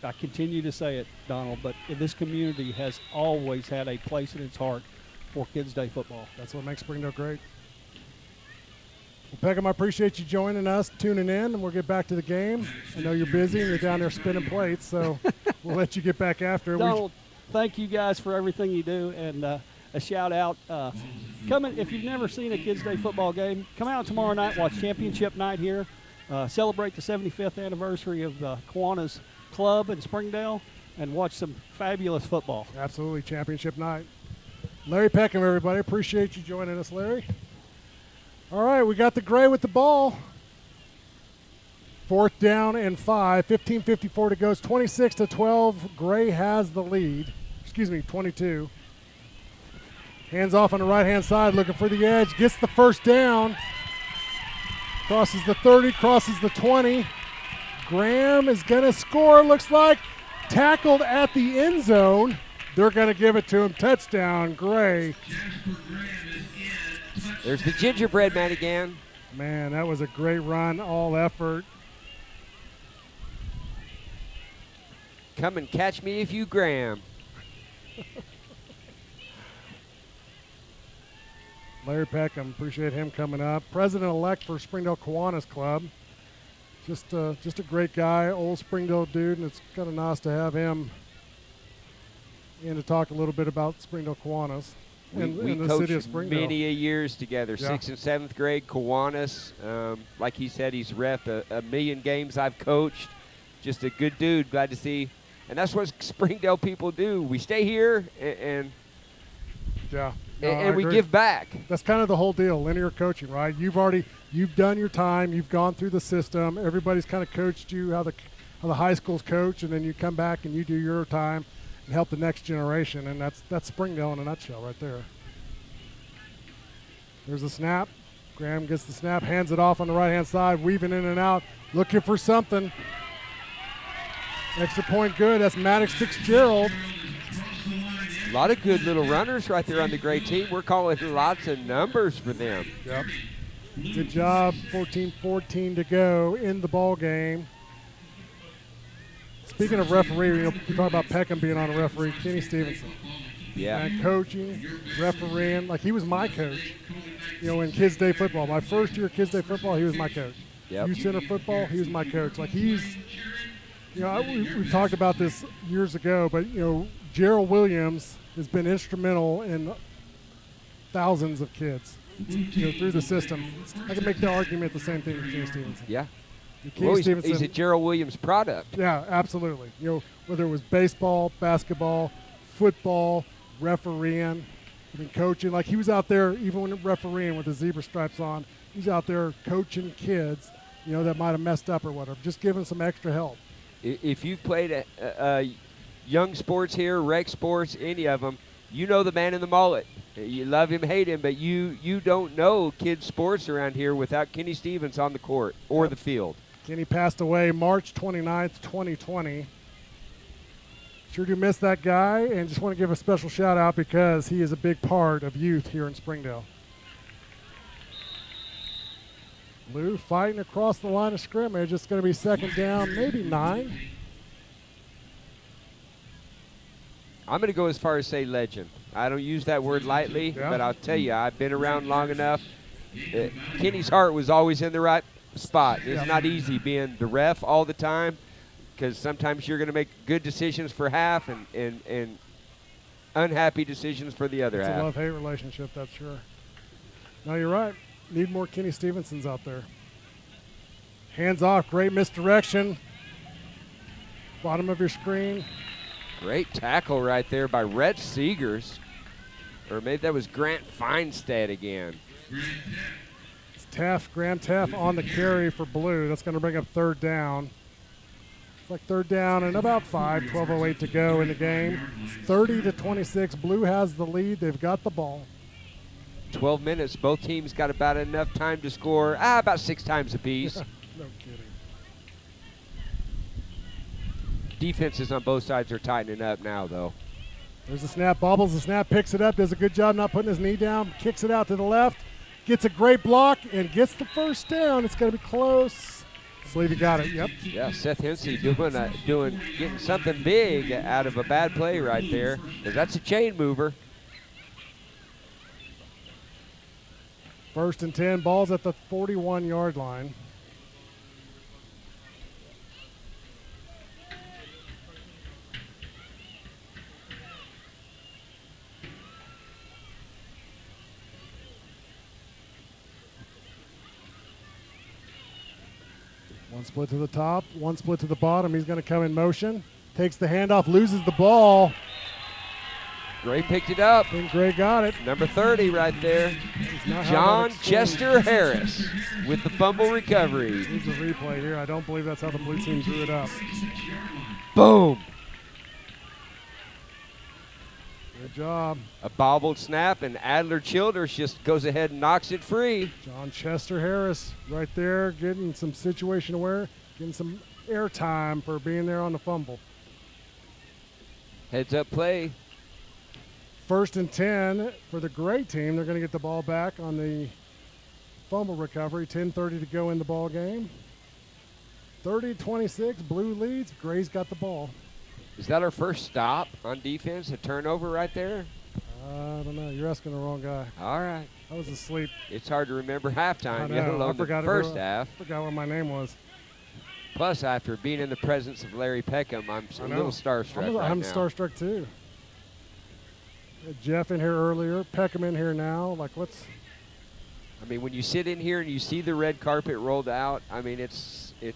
Speaker 21: I continue to say it, Donald, but this community has always had a place in its heart for Kids Day football.
Speaker 3: That's what makes Springdale great. Well, Peckham, I appreciate you joining us, tuning in, and we'll get back to the game. I know you're busy and you're down there spinning plates, so we'll let you get back after.
Speaker 21: Donald, thank you guys for everything you do, and a shout out. If you've never seen a Kids Day football game, come out tomorrow night, watch championship night here, celebrate the 75th anniversary of the Kiwanis Club in Springdale, and watch some fabulous football.
Speaker 3: Absolutely, championship night. Larry Peckham, everybody. Appreciate you joining us, Larry. All right, we got the Gray with the ball. 4th down and 5. 15:54 to go. It's 26-12. Gray has the lead. 22. Hands off on the right-hand side, looking for the edge. Gets the first down. Crosses the 30, crosses the 20. Graham is going to score, looks like. Tackled at the end zone. They're going to give it to him. Touchdown, Gray.
Speaker 4: There's the gingerbread man again.
Speaker 3: Man, that was a great run, all effort.
Speaker 4: Come and catch me if you Graham.
Speaker 3: Larry Peckham, appreciate him coming up. President-elect for Springdale Kiwanis Club. Just a great guy, old Springdale dude, and it's kind of nice to have him in to talk a little bit about Springdale Kiwanis and
Speaker 4: We
Speaker 3: the
Speaker 4: coached
Speaker 3: city of Springdale.
Speaker 4: many a years together,
Speaker 3: Yeah.
Speaker 4: 6th and 7th grade, Kiwanis. Like he said, he's reffed a million games I've coached. Just a good dude, glad to see. And that's what Springdale people do. We stay here and
Speaker 3: Yeah. No, I
Speaker 4: we
Speaker 3: agree.
Speaker 4: give back.
Speaker 3: That's kind of the whole deal, linear coaching, right? You've done your time, you've gone through the system, everybody's kind of coached you how the high school's coach, and then you come back and you do your time and help the next generation, and that's Springdale in a nutshell right there. There's the snap. Graham gets the snap, hands it off on the right-hand side, weaving in and out, looking for something. Extra point good. That's Maddox Fitzgerald.
Speaker 4: A lot of good little runners right there on the great team. We're calling lots of numbers for them.
Speaker 3: Yep. Good job. 14-14 to go in the ball game. Speaking of referee, you talk about Peckham being on a referee. Kenny Stevenson.
Speaker 4: Yeah.
Speaker 3: And coaching, refereeing. Like, he was my coach, in Kids Day football. My first year of Kids Day football, he was my coach.
Speaker 4: Yep.
Speaker 3: Youth Center football, he was my coach. Like, he's, we talked about this years ago, but, Gerald Williams has been instrumental in thousands of kids, through the system. I can make the argument the same thing with Kenny Stevenson.
Speaker 4: Yeah.
Speaker 3: Kenny
Speaker 4: Well,
Speaker 3: Stevenson,
Speaker 4: he's a Gerald Williams product.
Speaker 3: yeah, absolutely. Whether it was baseball, basketball, football, refereeing, coaching. Like, he was out there, even when refereeing with the zebra stripes on, he's out there coaching kids, that might have messed up or whatever, just giving some extra help.
Speaker 4: If you've played a young sports here, rec sports, any of them, you know the man in the mullet. You love him, hate him, but you don't know kids' sports around here without Kenny Stevens on the court or the field.
Speaker 3: Kenny passed away March 29th, 2020. Sure do miss that guy, and just want to give a special shout out because he is a big part of youth here in Springdale. Blue fighting across the line of scrimmage. It's going to be second down, maybe 9.
Speaker 4: I'm going to go as far as say legend. I don't use that word lightly, but I'll tell you, I've been around long enough. Kenny's heart was always in the right spot. It's not easy being the ref all the time because sometimes you're going to make good decisions for half and unhappy decisions for the other
Speaker 3: It's
Speaker 4: half.
Speaker 3: a love-hate relationship, that's sure. No, you're right. Need more Kenny Stevensons out there. Hands off, great misdirection. Bottom of your screen.
Speaker 4: Great tackle right there by Rhett Seegers. Or maybe that was Grant Feinstead again.
Speaker 3: It's Teff, Graham Teff on the carry for Blue. That's going to bring up third down. It's like third down and about 5, 12:08 to go in the game. 30-26, Blue has the lead. They've got the ball.
Speaker 4: 12 minutes. Both teams got about enough time to score, about 6 times apiece.
Speaker 3: No kidding.
Speaker 4: Defenses on both sides are tightening up now, though.
Speaker 3: There's the snap, bobbles the snap, picks it up, does a good job not putting his knee down, kicks it out to the left, gets a great block, and gets the first down. It's going to be close. I believe he got it, yep.
Speaker 4: Yeah, Seth Hensey getting something big out of a bad play right there, 'cause that's a chain mover.
Speaker 3: First and 10, ball's at the 41-yard line. One split to the top, one split to the bottom. He's going to come in motion. Takes the handoff, loses the ball.
Speaker 4: Gray picked it up.
Speaker 3: And Gray got it.
Speaker 4: Number 30 right there.
Speaker 3: Not
Speaker 4: John Chester Harris with the fumble recovery.
Speaker 3: Here's a replay here. I don't believe that's how the blue team drew it up.
Speaker 4: Boom.
Speaker 3: Good job.
Speaker 4: A bobbled snap, and Adler Childers just goes ahead and knocks it free.
Speaker 3: John Chester Harris right there getting some situation aware, getting some airtime for being there on the fumble.
Speaker 4: Heads up play.
Speaker 3: 1st and 10 for the gray team. They're going to get the ball back on the fumble recovery. 10:30 to go in the ball game. 30-26, blue leads. Gray's got the ball.
Speaker 4: Is that our first stop on defense? A turnover right there?
Speaker 3: I don't know. You're asking the wrong guy.
Speaker 4: All right.
Speaker 3: I was asleep.
Speaker 4: It's hard to remember halftime,
Speaker 3: I
Speaker 4: let
Speaker 3: know. I
Speaker 4: alone the
Speaker 3: forgot
Speaker 4: first half.
Speaker 3: I forgot what my name was.
Speaker 4: Plus, after being in the presence of Larry Peckham, I'm a little starstruck
Speaker 3: I'm
Speaker 4: right now.
Speaker 3: starstruck too. Had Jeff in here earlier, Peckham in here now. Like, what's?
Speaker 4: I mean, when you sit in here and you see the red carpet rolled out, I mean, it's
Speaker 3: Did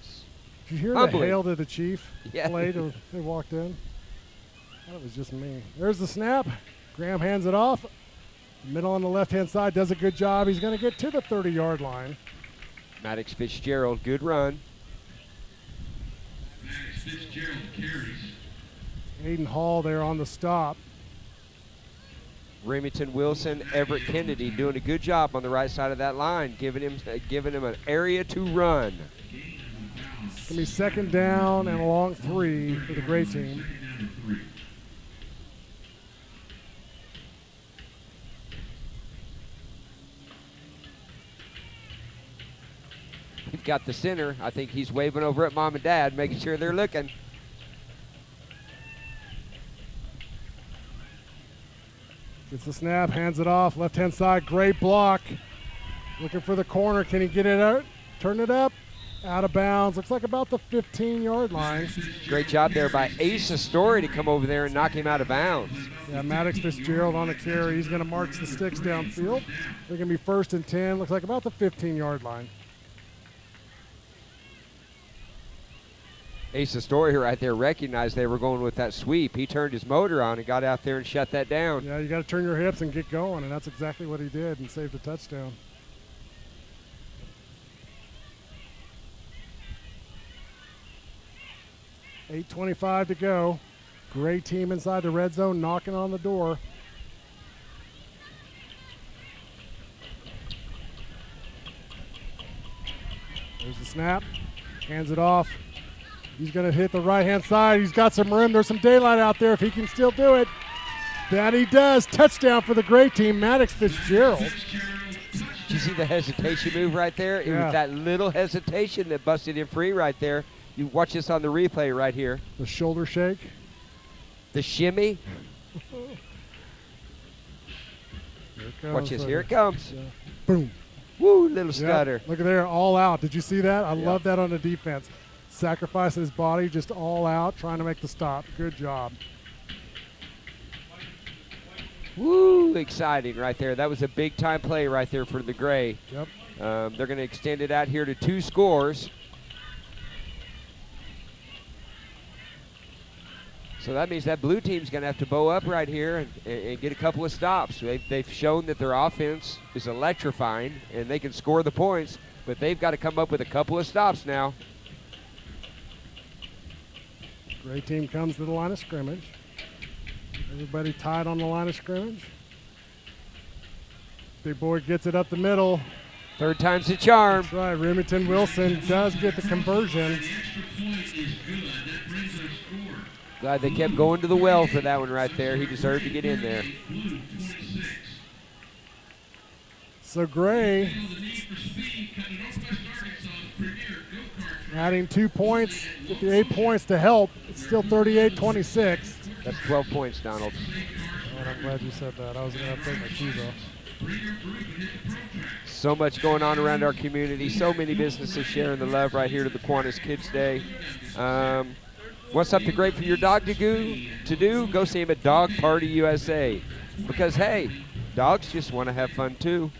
Speaker 3: you hear
Speaker 4: humbling.
Speaker 3: the hail to the chief
Speaker 4: Yeah.
Speaker 3: played when they walked in? That was just me. There's the snap. Graham hands it off. Middle on the left-hand side does a good job. He's going to get to the 30-yard line.
Speaker 4: Maddox Fitzgerald, good run.
Speaker 2: Maddox Fitzgerald carries.
Speaker 3: Aiden Hall there on the stop.
Speaker 4: Remington Wilson, Everett Kennedy doing a good job on the right side of that line, giving him an area to run.
Speaker 3: It's going to be 2nd down and a long 3 for the gray team.
Speaker 4: We've got the center. I think he's waving over at mom and dad, making sure they're looking.
Speaker 3: Gets the snap, hands it off, left-hand side, great block. Looking for the corner, can he get it out? Turn it up, out of bounds. Looks like about the 15-yard line.
Speaker 4: Great job there by Asa Story to come over there and knock him out of bounds.
Speaker 3: Yeah, Maddox Fitzgerald on the carry. He's going to march the sticks downfield. They're going to be 1st and 10. Looks like about the 15-yard line.
Speaker 4: Asa Story right there recognized they were going with that sweep. He turned his motor on and got out there and shut that down.
Speaker 3: Yeah, you got to turn your hips and get going, and that's exactly what he did and saved a touchdown. $8:25 to go. Gray team inside the red zone knocking on the door. There's the snap. Hands it off. He's going to hit the right-hand side. He's got some room. There's some daylight out there if he can still do it. That he does. Touchdown for the gray team, Maddox Fitzgerald.
Speaker 4: Did you see the hesitation move right there? It
Speaker 3: Yeah.
Speaker 4: was that little hesitation that busted him free right there. You watch this on the replay right here.
Speaker 3: The shoulder shake.
Speaker 4: The shimmy.
Speaker 3: Here it comes.
Speaker 4: Watch this. Here it comes.
Speaker 3: Yeah. Boom.
Speaker 4: Woo, little
Speaker 3: Yep.
Speaker 4: stutter.
Speaker 3: Look at there, all out. Did you see that? I
Speaker 4: Yep.
Speaker 3: love that on the defense. Sacrificing his body, just all out, trying to make the stop. Good job.
Speaker 4: Woo, exciting right there. That was a big-time play right there for the Gray.
Speaker 3: Yep.
Speaker 4: They're going to extend it out here to 2 scores. So that means that blue team's going to have to bow up right here and get a couple of stops. They've shown that their offense is electrifying and they can score the points, but they've got to come up with a couple of stops now.
Speaker 3: Gray team comes to the line of scrimmage. Everybody tied on the line of scrimmage. Big boy gets it up the middle.
Speaker 4: 3rd time's the charm.
Speaker 3: That's right. Remington Wilson does get the conversion.
Speaker 4: Glad they kept going to the well for that one right there. He deserved to get in there.
Speaker 3: So Gray adding 2 points, get the 8 points to help. It's still 38-26.
Speaker 4: That's 12 points, Donald.
Speaker 3: And I'm glad you said that. I was going to take my shoes off.
Speaker 4: So much going on around our community. So many businesses sharing the love right here to the Kiwanis Kids Day. What's something great for your dog to do? Go see him at Dog Party USA. Because, hey, dogs just want to have fun, too.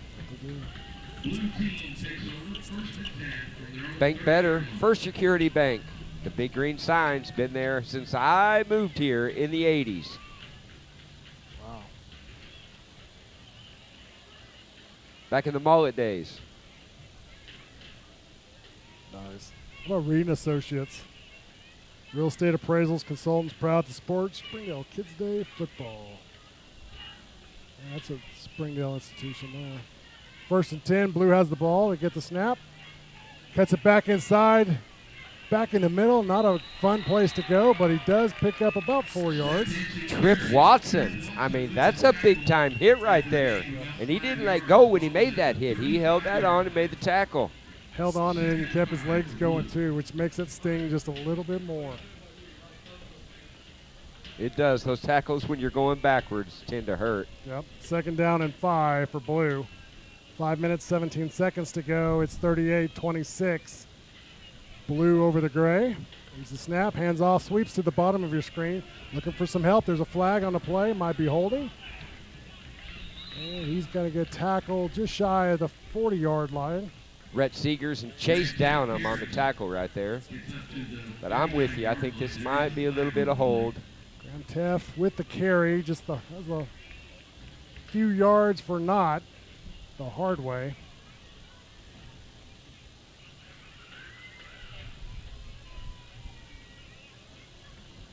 Speaker 4: Bank Better, First Security Bank. The big green sign's been there since I moved here in the 80s.
Speaker 3: Wow.
Speaker 4: Back in the mullet days.
Speaker 3: Nice. How about Reading Associates? Real estate appraisals, consultants proud to support Springdale Kids Day football. Yeah, that's a Springdale institution there. 1st and 10, Blue has the ball. They get the snap. Cuts it back inside. back in the middle. Not a fun place to go, but he does pick up about 4 yards.
Speaker 4: Trip Watson. I mean, that's a big-time hit right there. And he didn't let go when he made that hit. He held that on and made the tackle.
Speaker 3: Held on and he kept his legs going too, which makes it sting just a little bit more.
Speaker 4: It does. Those tackles when you're going backwards tend to hurt.
Speaker 3: Yep. 2nd down and 5 for Blue. 5 minutes, 17 seconds to go. It's 38-26. Blue over the gray. Here's the snap. Hands off. Sweeps to the bottom of your screen. Looking for some help. There's a flag on the play. Might be holding. And he's going to get tackled just shy of the 40-yard line.
Speaker 4: Rhett Seegers and chased down him on the tackle right there. But I'm with you. I think this might be a little bit of hold.
Speaker 3: Graham Teff with the carry. Just a few yards for not the hard way.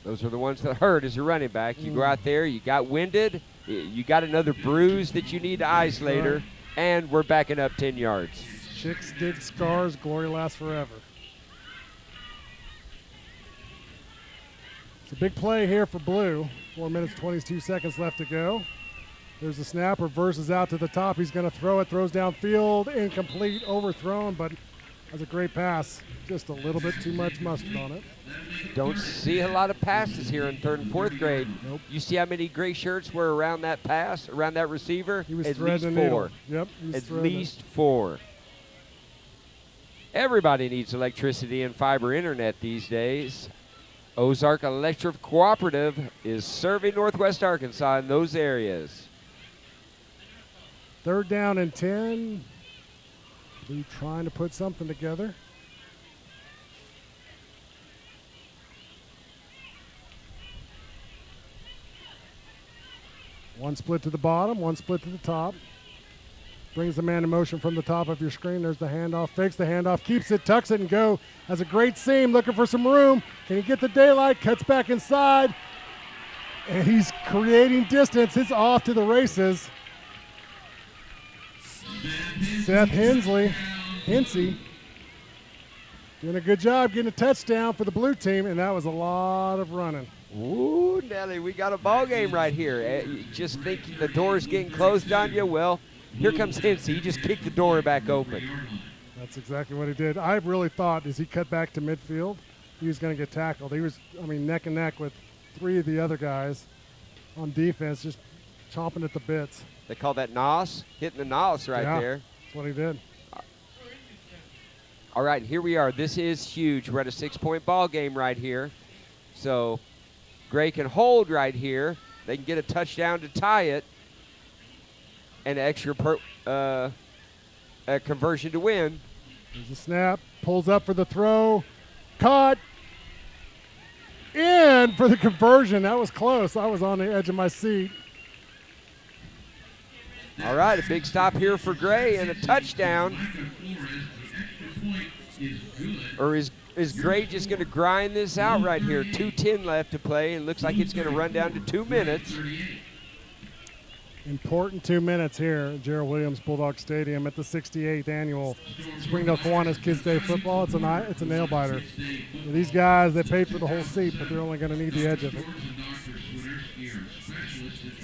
Speaker 4: Those are the ones that hurt as a running back. You go out there, you got winded, you got another bruise that you need to ice later, and we're backing up 10 yards.
Speaker 3: Chicks dig scars, glory lasts forever. It's a big play here for Blue. 4 minutes, 22 seconds left to go. There's the snap, reverses out to the top. He's going to throw it, throws downfield, incomplete, overthrown, but that's a great pass. Just a little bit too much mustard on it.
Speaker 4: Don't see a lot of passes here in 3rd and 4th grade.
Speaker 3: Nope.
Speaker 4: You see how many gray shirts were around that pass, around that receiver?
Speaker 3: He was
Speaker 4: at least
Speaker 3: threading the
Speaker 4: 4.
Speaker 3: needle. Yep, he was
Speaker 4: At
Speaker 3: threading
Speaker 4: least 4. Everybody needs electricity and fiber internet these days. Ozark Electric Cooperative is serving Northwest Arkansas in those areas.
Speaker 3: 3rd down and 10. Blue trying to put something together. One split to the bottom, one split to the top. Brings the man in motion from the top of your screen. There's the handoff, fakes the handoff, keeps it, tucks it, and go. Has a great seam, looking for some room. Can he get the daylight? Cuts back inside. And he's creating distance. It's off to the races. Seth Hensey, doing a good job getting a touchdown for the Blue team, and that was a lot of running.
Speaker 4: Ooh, Nelly, we got a ball game right here. You just think the door's getting closed on you? Well, here comes Hensey. He just kicked the door back open.
Speaker 3: That's exactly what he did. I really thought as he cut back to midfield, he was going to get tackled. He was, neck and neck with 3 of the other guys on defense, just chomping at the bits.
Speaker 4: They call that nos, hitting the nos right there.
Speaker 3: That's what he did.
Speaker 4: All right, here we are. This is huge. We're at a 6-point ball game right here. So Gray can hold right here. They can get a touchdown to tie it. And extra a conversion to win.
Speaker 3: There's a snap. Pulls up for the throw. Caught. In for the conversion. That was close. I was on the edge of my seat.
Speaker 4: All right, a big stop here for Gray and a touchdown. Or is Gray just going to grind this out right here? 2:10 left to play, and looks like it's going to run down to 2 minutes.
Speaker 3: Important 2 minutes here at Gerald Williams Bulldog Stadium at the 68th annual Springdale Kiwanis Kids Day Football. It's a nail biter. These guys, they paid for the whole seat, but they're only going to need the edge of it.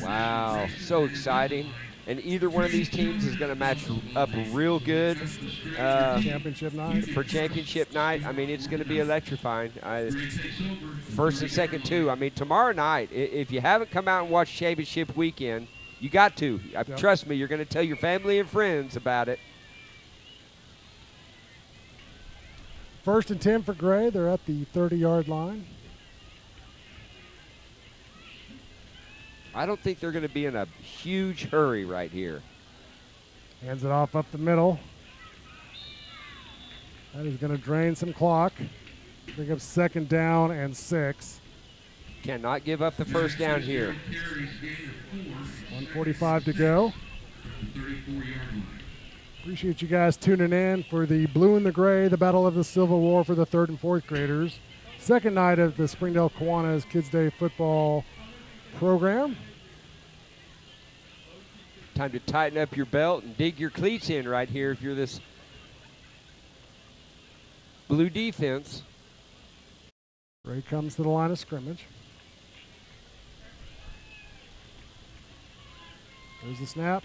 Speaker 4: Wow, so exciting. And either one of these teams is going to match up real good
Speaker 3: championship night.
Speaker 4: For championship night. I mean, it's going to be electrifying. First and second, too. I mean, tomorrow night, if you haven't come out and watched championship weekend, you got to.
Speaker 3: Yep.
Speaker 4: Trust me, you're going to tell your family and friends about it.
Speaker 3: 1st and 10 for Gray. They're at the 30-yard line.
Speaker 4: I don't think they're going to be in a huge hurry right here.
Speaker 3: Hands it off up the middle. That is going to drain some clock. Bring up 2nd down and 6.
Speaker 4: Cannot give up the first down here.
Speaker 3: 1:45 to go. Appreciate you guys tuning in for the Blue and the Gray, the Battle of the Civil War for the 3rd and 4th graders. Second night of the Springdale Kiwanis Kids Day football program.
Speaker 4: Time to tighten up your belt and dig your cleats in right here if you're this Blue defense.
Speaker 3: Gray comes to the line of scrimmage. There's the snap.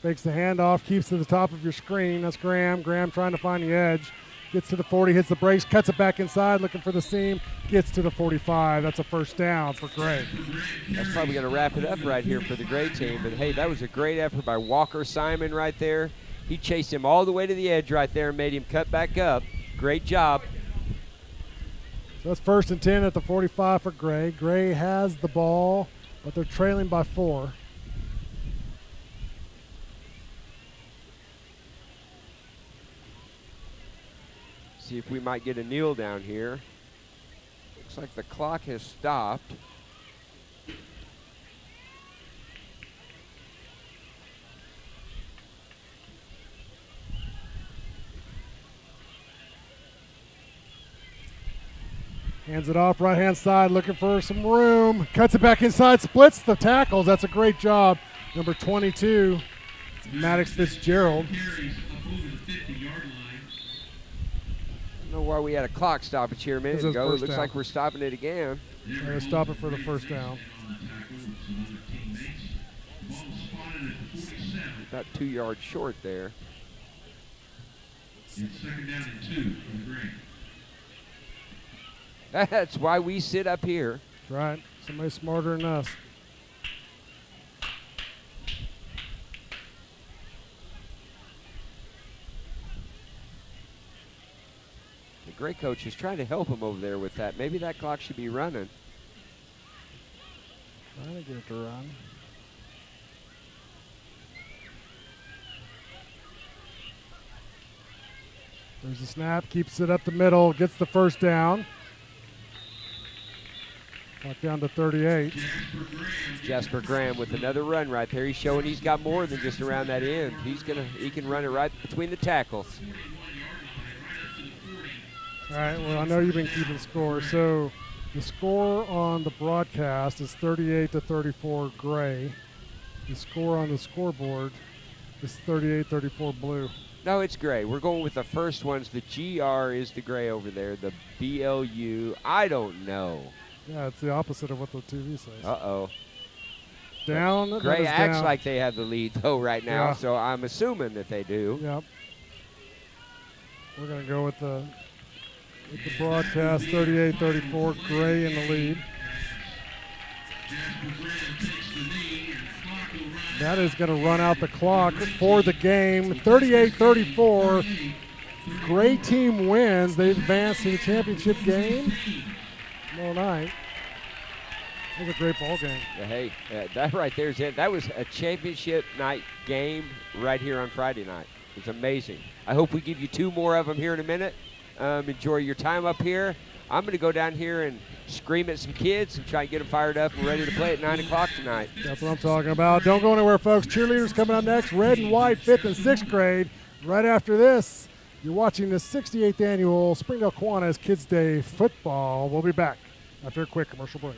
Speaker 3: Fakes the handoff, keeps to the top of your screen. That's Graham. Graham trying to find the edge. Gets to the 40, hits the brakes, cuts it back inside, looking for the seam. Gets to the 45. That's a first down for Gray.
Speaker 4: That's probably going to wrap it up right here for the Gray team. But, hey, that was a great effort by Walker Simon right there. He chased him all the way to the edge right there and made him cut back up. Great job.
Speaker 3: So that's 1st and 10 at the 45 for Gray. Gray has the ball, but they're trailing by 4.
Speaker 4: See if we might get a kneel down here. Looks like the clock has stopped.
Speaker 3: Hands it off right-hand side, looking for some room. Cuts it back inside, splits the tackles. That's a great job. Number 22, Maddox Fitzgerald.
Speaker 4: I don't know why we had a clock stoppage here a minute ago. It looks like we're stopping it again.
Speaker 3: They're stopping for the first down.
Speaker 4: About 2 yards short there.
Speaker 2: It's 2nd down and 2 for the Gray.
Speaker 4: That's why we sit up here.
Speaker 3: That's right. Somebody smarter than us.
Speaker 4: The Gray coach is trying to help him over there with that. Maybe that clock should be running.
Speaker 3: Trying to get it to run. There's the snap, keeps it up the middle, gets the first down. Back down to 38.
Speaker 4: Jasper Graham with another run right there. He's showing he's got more than just around that end. He can run it right between the tackles.
Speaker 3: All right, well, I know you've been keeping score. So the score on the broadcast is 38-34 Gray. The score on the scoreboard is 38-34 Blue.
Speaker 4: No, it's Gray. We're going with the first ones. The GR is the Gray over there. The BLU, I don't know.
Speaker 3: Yeah, it's the opposite of what the TV says.
Speaker 4: Uh-oh.
Speaker 3: Down.
Speaker 4: Gray acts
Speaker 3: down.
Speaker 4: like they have the lead, though, right now,
Speaker 3: Yeah.
Speaker 4: so I'm assuming that they do.
Speaker 3: Yep. We're going to go with the broadcast, 38-34, Gray in the lead. That is going to run out the clock for the game. 38-34. Gray team wins. They advance to the championship game tomorrow night. That was a great ball game.
Speaker 4: Yeah, hey, that right there is it. That was a championship night game right here on Friday night. It's amazing. I hope we give you 2 more of them here in a minute. Enjoy your time up here. I'm going to go down here and scream at some kids and try and get them fired up and ready to play at 9 o'clock tonight.
Speaker 3: That's what I'm talking about. Don't go anywhere, folks. Cheerleaders coming up next. Red and white, 5th and 6th grade. Right after this, you're watching the 68th annual Springdale Kiwanis Kids Day football. We'll be back after a quick commercial break.